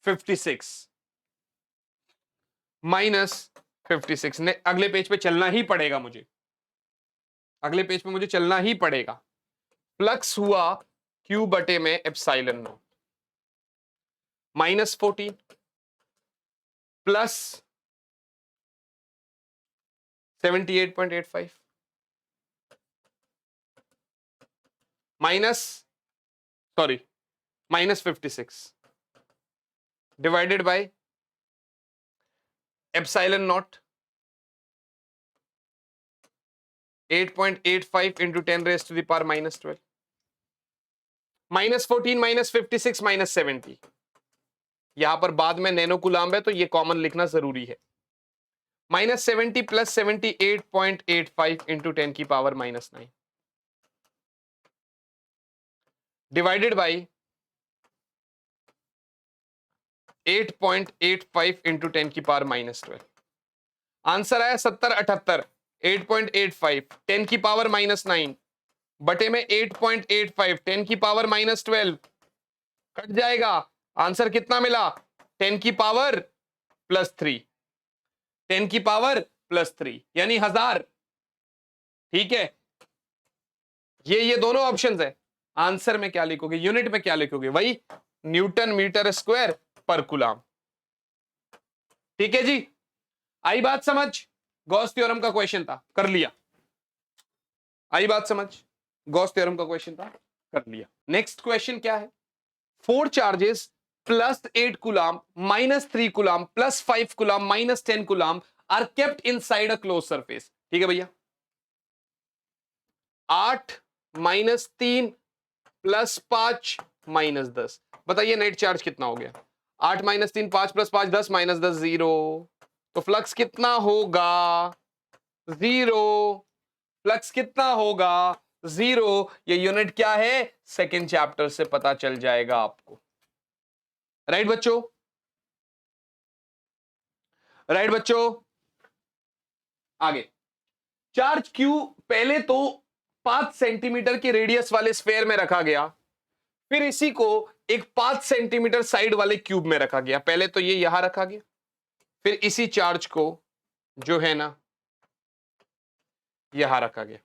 Speaker 1: 56 माइनस 56 ने अगले पेज पे चलना ही पड़ेगा मुझे, अगले पेज पे मुझे चलना ही पड़ेगा। फ्लक्स हुआ Q बटे में epsilon naught minus 14 plus 78.85 minus minus 56 divided by epsilon naught 8.85 into 10 raise to the power minus 12 minus 14 minus 56 minus 70। यहां पर बाद में नैनो कूलाम है तो ये कॉमन लिखना जरूरी है। माइनस 70 प्लस 78.85 इंटू 10 की power minus 9 divided by 8.85 into 10 की पावर माइनस 12। आंसर आया 7078। 8.85 10 की पावर माइनस 9 बटे में 8.85 10 की पावर माइनस 12 कट जाएगा। आंसर कितना मिला? 10 की पावर प्लस 3, 10 की पावर प्लस 3 यानी 1000। ठीक है, ये दोनों ऑप्शंस है। आंसर में क्या लिखोगे? यूनिट में क्या लिखोगे? वही न्यूटन मीटर स्क्वायर पर कूलाम। ठीक है जी, आई बात समझ? गॉस थ्योरम का क्वेश्चन था, कर लिया। आई बात समझ? गॉस थ्योरम का क्वेश्चन था, कर लिया। नेक्स्ट क्वेश्चन क्या है? 4 charges plus 8 coulomb minus 3 coulomb plus 5 coulomb minus 10 coulomb are kept inside a close surface. ठीक है भैया, 8 माइनस 3 प्लस 5 माइनस 10, बताइए नेट चार्ज कितना हो गया? 8 माइनस 3 5 प्लस 5 10 माइनस 10 0, तो फ्लक्स कितना होगा? 0। फ्लक्स कितना होगा? 0। ये यूनिट क्या है? सेकेंड चैप्टर से पता चल जाएगा आपको। राइट बच्चों? राइट बच्चों? आगे चार्ज Q पहले तो 5 सेंटीमीटर के रेडियस वाले स्फेयर में रखा गया, फिर इसी को एक 5 सेंटीमीटर साइड वाले क्यूब में रखा गया। पहले तो ये यहां रखा गया, फिर इसी चार्ज को जो है ना यहां रखा गया।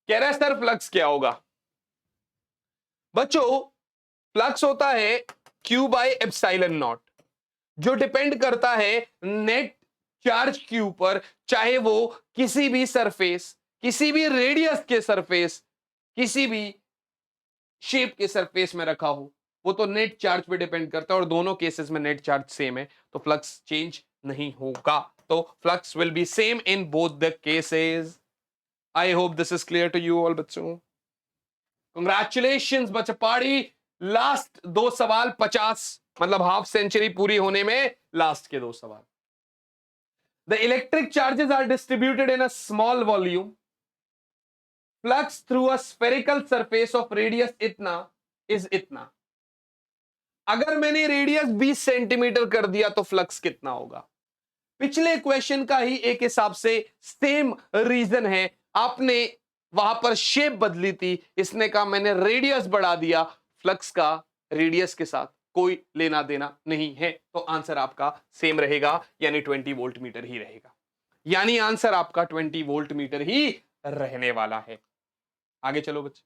Speaker 1: कह रहा है सर फ्लक्स क्या होगा? बच्चों फ्लक्स होता है Q बाय एप्सिलॉन नॉट, जो डिपेंड करता है नेट चार्ज Q पर, चाहे वो किसी भी सरफेस, किसी भी रेडियस के सरफेस, किसी भी शेप के सरफेस में रखा हो, वो तो नेट चार्ज पे डिपेंड करता है। और दोनों केसेस में नेट चार्ज सेम है, तो फ्लक्स चेंज नहीं होगा। तो flux will be same in both the cases. I hope this is clear to you all बच्चों। कंग्रेचुलेशंस बच्चा पाड़ी, लास्ट 2 सवाल 50, मतलब हाफ सेंचुरी पूरी होने में लास्ट के 2 सवाल। The electric charges are distributed in a small volume, flux through a spherical surface of radius इतना इज इतना। अगर मैंने रेडियस 20 सेंटीमीटर कर दिया तो फ्लक्स कितना होगा? पिछले क्वेश्चन का ही एक हिसाब से सेम रीजन है। आपने वहां पर शेप बदली थी, इसने कहा मैंने रेडियस बढ़ा दिया, फ्लक्स का रेडियस के साथ कोई लेना देना नहीं है, तो आंसर आपका सेम रहेगा, यानी 20 वोल्ट मीटर ही रहेगा। यानी आंसर आपका 20 वोल्ट मीटर ही रहने वाला है। आगे चलो बच्चे।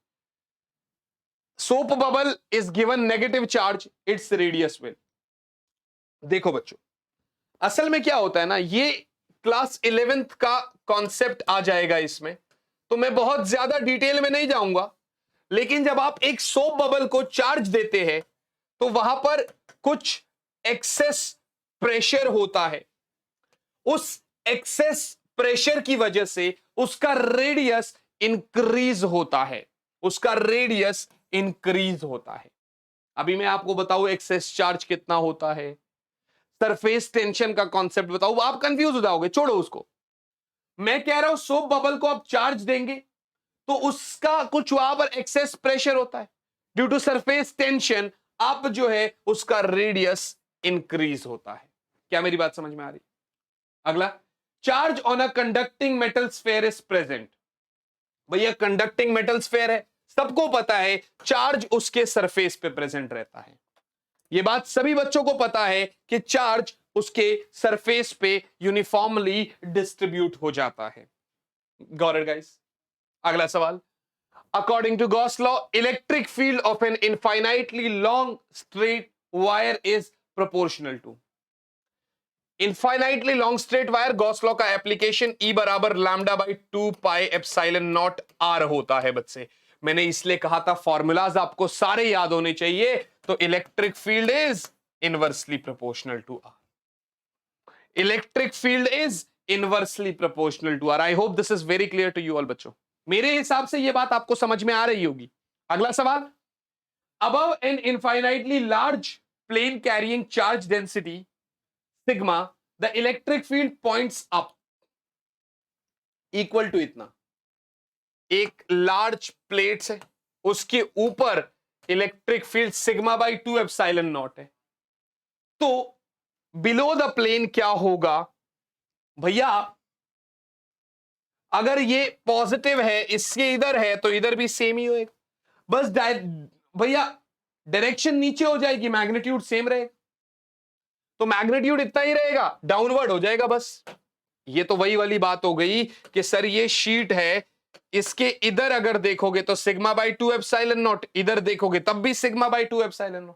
Speaker 1: Soap bubble is given negative charge, its radius will. देखो बच्चों, असल में क्या होता है ना, ये क्लास 11th का कॉन्सेप्ट आ जाएगा इसमें, तो मैं बहुत ज्यादा डिटेल में नहीं जाऊंगा। लेकिन जब आप एक सोप बबल को चार्ज देते हैं तो वहां पर कुछ एक्सेस प्रेशर होता है, उस एक्सेस प्रेशर की वजह से उसका रेडियस इंक्रीज होता है, उसका रेडियस इंक्रीज होता है। अभी मैं आपको बताऊं एक्सेस चार्ज कितना होता है, सरफेस टेंशन का कॉन्सेप्ट बताऊं, आप कंफ्यूज हो जाओगे, छोड़ो उसको। मैं कह रहा हूं सोप बबल को आप चार्ज देंगे तो उसका कुछ वहां पर एक्सेस प्रेशर होता है, ड्यू टू सरफेस टेंशन आप जो है उसका रेडियस इंक्रीज होता है। क्या मेरी बात समझ में आ रही? अगला, charge on a conducting metal sphere is present. भैया कंडक्टिंग मेटल स्फेयर है, सबको पता है चार्ज उसके सरफेस पे प्रेजेंट रहता है। यह बात सभी बच्चों को पता है कि चार्ज उसके सरफेस पे यूनिफॉर्मली डिस्ट्रीब्यूट हो जाता है। Got it guys? अगला सवाल, according to Gauss law electric field of an infinitely long straight wire is proportional to. Infinitely long straight wire, Gauss law का एप्लीकेशन E बराबर lambda by 2 pi epsilon naught r होता है। बच्चे मैंने इसलिए कहा था फॉर्मूलाज आपको सारे याद होने चाहिए। तो electric field is inversely proportional to r. Electric field is inversely proportional to r. I hope this is very clear to you all बच्चों। मेरे हिसाब से यह बात आपको समझ में आ रही होगी। अगला सवाल, above an infinitely large plane carrying charge density sigma the electric field points up equal to इतना। एक लार्ज प्लेट है, उसके ऊपर electric field sigma by 2 epsilon not है, तो बिलो द प्लेन क्या होगा? भैया अगर ये पॉजिटिव है, इसके इधर है, तो इधर भी सेम ही होएगा। बस भैया डायरेक्शन नीचे हो जाएगी, मैग्नीट्यूड सेम रहेगा, तो मैग्नीट्यूड इतना ही रहेगा, डाउनवर्ड हो जाएगा बस। ये तो वही वाली बात हो गई कि सर ये शीट है, इसके इधर अगर देखोगे तो सिग्मा बाई 2 एप्सिलॉन नॉट, इधर देखोगे तब भी सिग्मा बाई 2 एप्सिलॉन नॉट।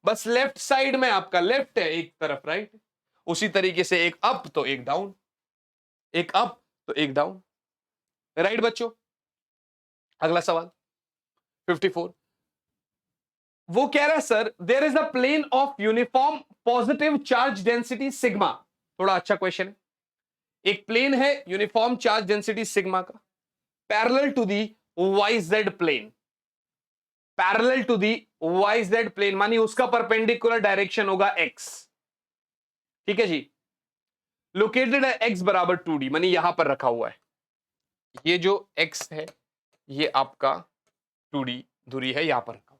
Speaker 1: बस लेफ्ट साइड में आपका लेफ्ट है, एक तरफ राइट। उसी तरीके से एक अप तो एक डाउन, एक अप तो एक डाउन, राइट बच्चों? अगला सवाल 54, वो कह रहा है sir there is a plane of uniform positive charge density sigma. थोड़ा अच्छा क्वेश्चन है। एक प्लेन है यूनिफॉर्म चार्ज डेंसिटी सिग्मा का, parallel to the YZ plane, parallel to the YZ plane मानी उसका परपेंडिकुलर डायरेक्शन होगा x। ठीक है जी। लोकेटेड है x बराबर 2D, मानी यहां पर रखा हुआ है। ये जो x है ये आपका 2D दूरी है, यहां पर रखा हुआ।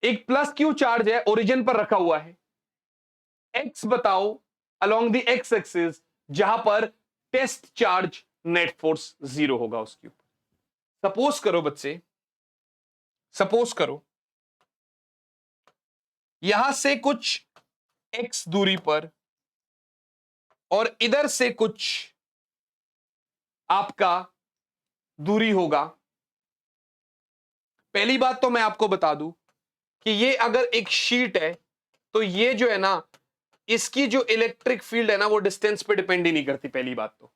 Speaker 1: एक प्लस क्यू चार्ज है, ओरिजिन पर रखा हुआ है। x बताओ अलोंग द x एक्सिस जहां पर टेस्ट चार्ज नेट फोर्स 0 होगा उसके ऊपर। सपोज करो बच्चे, सपोज करो यहां से कुछ x दूरी पर और इधर से कुछ आपका दूरी होगा। पहली बात तो मैं आपको बता दूं कि ये अगर एक शीट है तो ये जो है ना, इसकी जो इलेक्ट्रिक फील्ड है ना वो डिस्टेंस पे डिपेंड ही नहीं करती। पहली बात तो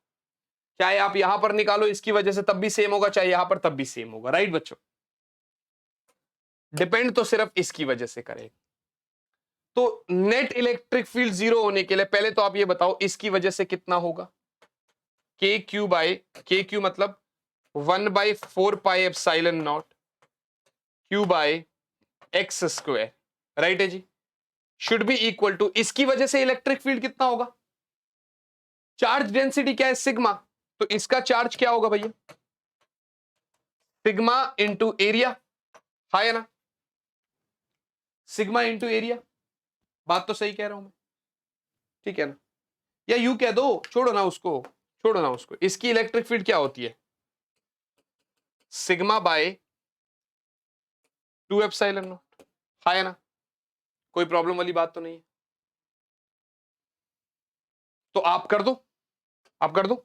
Speaker 1: चाहे आप यहां पर निकालो इसकी वजह से तब भी सेम होगा, चाहे यहां पर तब भी सेम होगा, राइट बच्चों? डिपेंड तो सिर्फ इसकी वजह से करेगा। तो नेट इलेक्ट्रिक फील्ड 0 होने के लिए पहले तो आप ये बताओ इसकी वजह से कितना होगा? के क्यू मतलब 1/4 pi epsilon naught q by x square, right है जी। शुड बी इक्वल टू, इसकी वजह से इलेक्ट्रिक फील्ड कितना होगा? चार्ज डेंसिटी क्या है? सिग्मा। तो इसका चार्ज क्या होगा भैया? सिग्मा इंटू एरिया, है ना? Sigma into area. बात तो सही कह रहा हूं मैं, ठीक है ना? या यू कह दो, छोड़ो ना उसको, छोड़ो ना उसको। इसकी इलेक्ट्रिक फील्ड क्या होती है? सिग्मा बाय 2 एप्सिलॉन नॉट, है ना? कोई प्रॉब्लम वाली बात तो नहीं है। तो आप कर दो, आप कर दो।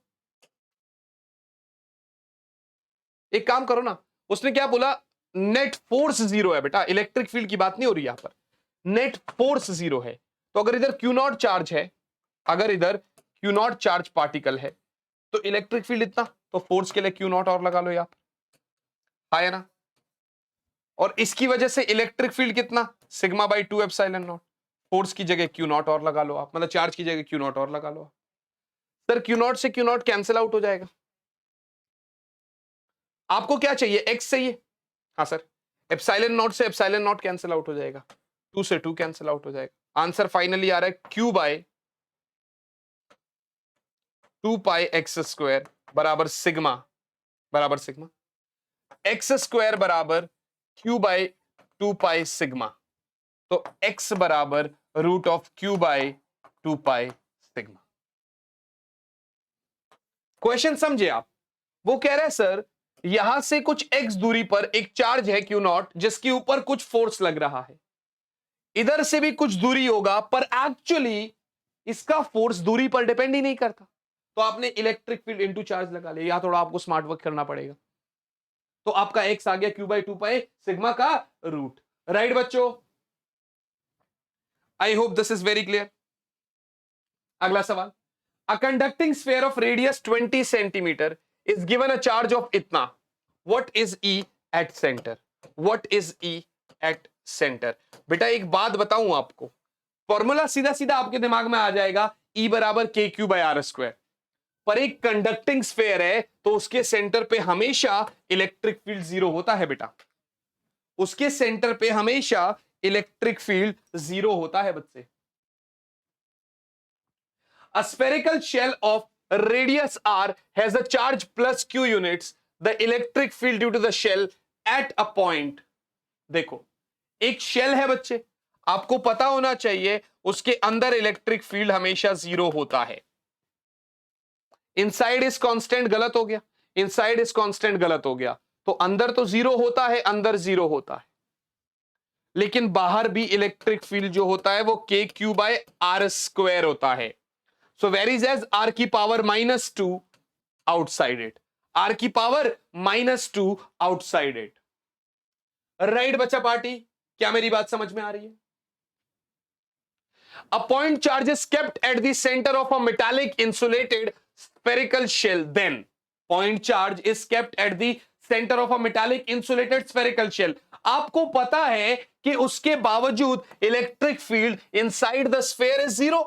Speaker 1: एक काम करो ना, उसने क्या बोला? नेट फोर्स 0 है बेटा, इलेक्ट्रिक फील्ड की बात नहीं हो रही यहां पर, नेट फोर्स 0 है। तो अगर इधर क्यू नॉट चार्ज है, अगर इधर क्यू नॉट चार्ज पार्टिकल है तो इलेक्ट्रिक फील्ड इतना, तो फोर्स के लिए क्यू नॉट और लगा लो यहां पर, है ना? और इसकी वजह से इलेक्ट्रिक फील्ड कितना? Sigma by 2 epsilon not. Force की जगह क्यू नॉट और लगा लो आप, मतलब चार्ज की जगह क्यू नॉट और लगा लो आप। सर क्यू नॉट से क्यू नॉट कैंसिल आउट हो जाएगा। आपको क्या चाहिए? एक्स चाहिए। हाँ सर, एप्सिलॉन नॉट से एप्सिलॉन नॉट कैंसिल आउट हो जाएगा, 2 से 2 कैंसिल आउट हो जाएगा। आंसर फाइनली आ रहा है q by 2 pi x square बराबर सिग्मा एक्स स्क्वायर बराबर q बाय 2 पाई सिग्मा। तो x बराबर root of q by 2 pi sigma. Question समझे आप? वो कह रहा है सर यहां से कुछ x दूरी पर एक चार्ज है q नॉट जिसके ऊपर कुछ फोर्स लग रहा है, इधर से भी कुछ दूरी होगा पर एक्चुअली इसका फोर्स दूरी पर डिपेंड ही नहीं करता। तो आपने इलेक्ट्रिक फील्ड इनटू चार्ज लगा लिया, या थोड़ा आपको स्मार्ट वर्क करना पड़ेगा। तो आपका x आ गया q बाई 2 पाई सिग्मा का रूट। राइट बच्चों, I hope this is very clear. अगला सवाल, a conducting sphere of radius 20 centimetre is given a charge of इतना, what is E at centre? What is E at centre? बेटा एक बात बताऊं आपको, फॉर्मूला सीधा सीधा आपके दिमाग में आ जाएगा, E बराबर के क्यू बाय आर स्क्वायर। पर एक कंडक्टिंग स्फीयर है तो उसके सेंटर पे हमेशा इलेक्ट्रिक फील्ड जीरो होता है बेटा, उसके सेंटर पे हमेशा इलेक्ट्रिक फील्ड जीरो होता है बच्चे। A spherical shell of radius r has a charge plus q units. The electric field due to the shell at a point. देखो एक शेल है बच्चे, आपको पता होना चाहिए उसके अंदर इलेक्ट्रिक फील्ड हमेशा जीरो होता है। इनसाइड इज कांस्टेंट गलत हो गया, इनसाइड इज कांस्टेंट गलत हो गया, तो अंदर तो जीरो होता है, अंदर जीरो होता है, लेकिन बाहर भी इलेक्ट्रिक फील्ड जो होता है वो के क्यू बाय आर स्क्वायर होता है। So varies as r की पावर -2 outside it, r की पावर -2 outside it. राइट बच्चा पार्टी, क्या मेरी बात समझ में आ रही है? A point charge is kept at the center of a metallic insulated spherical shell. Then point charge is kept at the center of a metallic insulated spherical shell. आपको पता है कि उसके बावजूद electric field inside the sphere is zero.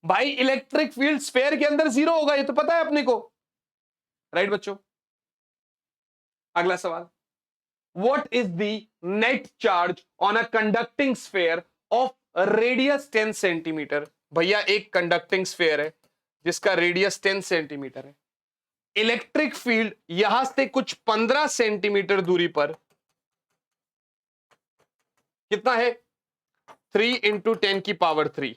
Speaker 1: भाई इलेक्ट्रिक फील्ड स्फीयर के अंदर जीरो होगा, ये तो पता है अपने को। राइट बच्चों, अगला सवाल, what is the net charge on a conducting sphere of radius 10 centimetre? भैया एक कंडक्टिंग स्फीयर है जिसका रेडियस 10 सेंटीमीटर है, इलेक्ट्रिक फील्ड यहां से कुछ 15 सेंटीमीटर दूरी पर कितना है? 3 इंटू 10 की पावर 3,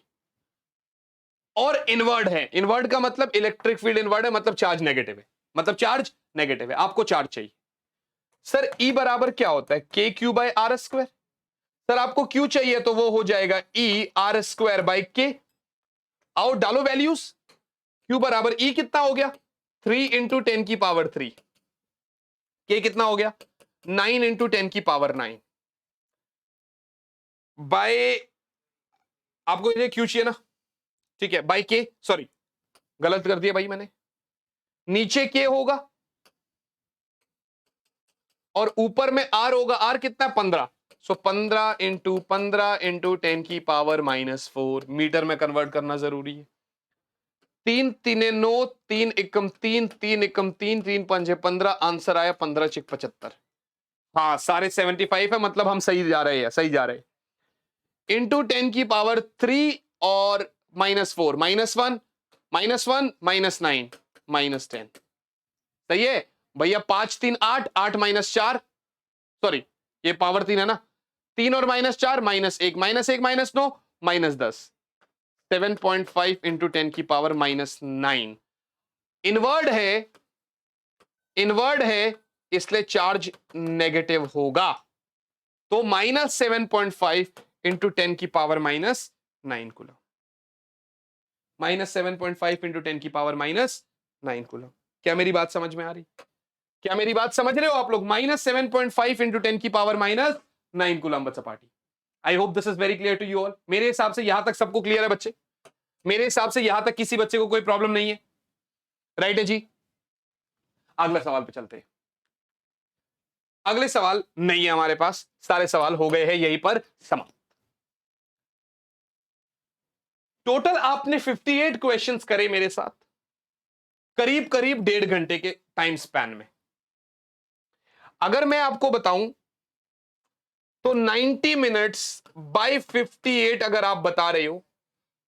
Speaker 1: और इनवर्ड है। इनवर्ड का मतलब इलेक्ट्रिक फील्ड इनवर्ड है, मतलब चार्ज नेगेटिव है, मतलब चार्ज नेगेटिव है, आपको चार्ज चाहिए। सर E बराबर क्या होता है? के Q by are square. Sir आपको क्यू चाहिए तो वो हो जाएगा E आर स्क्वायर बाय के। आओ डालो वैल्यूज, क्यू बराबर E कितना हो गया? 3 इंटू 10 की पावर 3, के कितना हो गया? 9 इंटू 10 की पावर 9 बाय, आपको ये क्यू चाहिए ना, ठीक है, बाई के, सॉरी गलत कर दिया भाई मैंने, नीचे के होगा और ऊपर में आर होगा। आर कितना? 15। सो 15 इंटू 10 की पावर -4, मीटर में कन्वर्ट करना जरूरी है। 3 3 9, 3 एकम 3, 3 एकम 3, 3 पंजे 15, आंसर आया 15 × 75। हाँ सारे 75 है, मतलब हम सही जा रहे हैं, सही जा रहे हैं। इंटू 10 की पावर 3 और -4, -1 -9 -10, सही है भैया। 5 3 8, 8 -4, सॉरी ये पावर 3 है ना, 3 और -4 -1, -1 -9 -10, 7.5 इंटू 10 की पावर -9। इनवर्ड है, इनवर्ड है इसलिए चार्ज नेगेटिव होगा, तो -7.5 इंटू 10 की पावर -9 कूलम, -7.5 इंटू 10 की पावर -9 कूलम। क्या मेरी बात समझ में आ रही? क्या मेरी बात समझ रहे हो आप लोग? -7.5 इंटू 10 की पावर -9 कूलम बच्चा party. I hope this is very clear to you all. मेरे हिसाब से यहां तक सबको क्लियर है बच्चे, मेरे हिसाब से यहां तक किसी बच्चे को कोई प्रॉब्लम नहीं है, राइट है जी। अगले सवाल पे चलते हैं। अगले सवाल नहीं है हमारे पास, सारे सवाल हो गए हैं यहीं पर समाप्त। टोटल आपने 58 क्वेश्चंस करे मेरे साथ, करीब करीब 1.5 घंटे के टाइम स्पैन में। अगर मैं आपको बताऊं तो 90 मिनट्स बाय 58 अगर आप बता रहे हो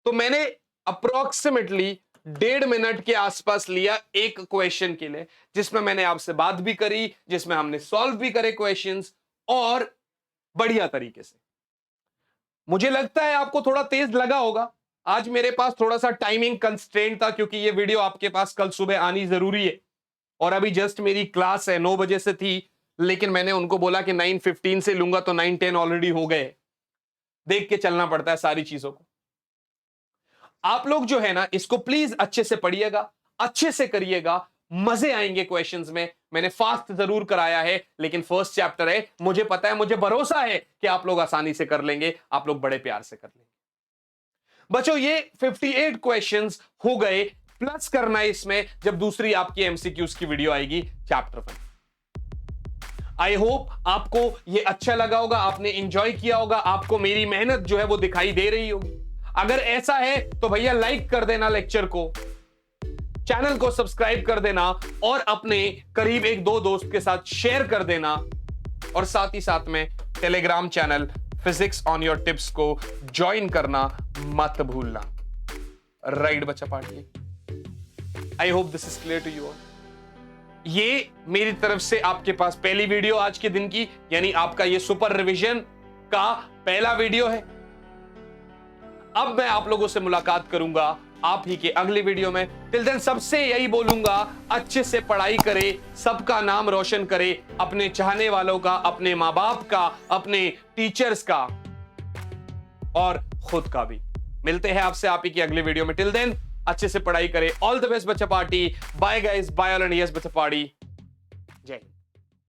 Speaker 1: तो मैंने अप्रोक्सीमेटली 1.5 मिनट के आसपास लिया एक क्वेश्चन के लिए, जिसमें मैंने आपसे बात भी करी, जिसमें हमने सॉल्व भी करे क्वेश्चंस और बढ़िया तरीके से। मुझे लगता है आपको थोड़ा तेज लगा होगा। आज मेरे पास थोड़ा सा टाइमिंग कंस्ट्रेंट था क्योंकि ये वीडियो आपके पास कल सुबह आनी जरूरी है और अभी जस्ट मेरी क्लास है 9 बजे से थी, लेकिन मैंने उनको बोला कि 9:15 से लूंगा तो 9:10 ऑलरेडी हो गए। देख के चलना पड़ता है सारी चीजों को। आप लोग जो है ना इसको प्लीज अच्छे से पढ़िएगा, अच्छे से करिएगा, मजे आएंगे क्वेश्चंस में। मैंने फास्ट जरूर कराया है लेकिन फर्स्ट चैप्टर है, मुझे पता है, मुझे भरोसा है कि आप लोग आसानी से कर लेंगे, आप लोग बड़े प्यार से कर लेंगे। बच्चों ये 58 क्वेश्चंस हो गए, प्लस करना है इसमें जब दूसरी आपकी एमसीक्यूज की वीडियो आएगी चैप्टर 1। आई होप आपको ये अच्छा लगा होगा, आपने एंजॉय किया होगा, आपको मेरी मेहनत जो है वो दिखाई दे रही होगी। अगर ऐसा है तो भैया लाइक कर देना लेक्चर को, चैनल को सब्सक्राइब कर देना और अपने करीब 1-2 दोस्त के साथ शेयर कर देना और साथ ही साथ में Telegram channel physics on your tips को ज्वाइन करना मत भूलना। राइट बच्चा party, I hope this is clear to you all. ये मेरी तरफ से आपके पास पहली वीडियो आज के दिन की, यानी आपका ये सुपर रिवीजन का पहला वीडियो है। अब मैं आप लोगों से मुलाकात करूंगा आप ही के अगली वीडियो में। टिल देन सबसे यही बोलूंगा, अच्छे से पढ़ाई करे, सबका नाम रोशन करे, अपने चाहने वालों का, अपने मां बाप का, अपने टीचर्स का और खुद का भी। मिलते हैं आपसे आप ही की अगली वीडियो में। टिल देन अच्छे से पढ़ाई करे। ऑल द बेस्ट बच्चा party. Bye guys, bye all and yes बच्चा पार्टी। जय हिंद।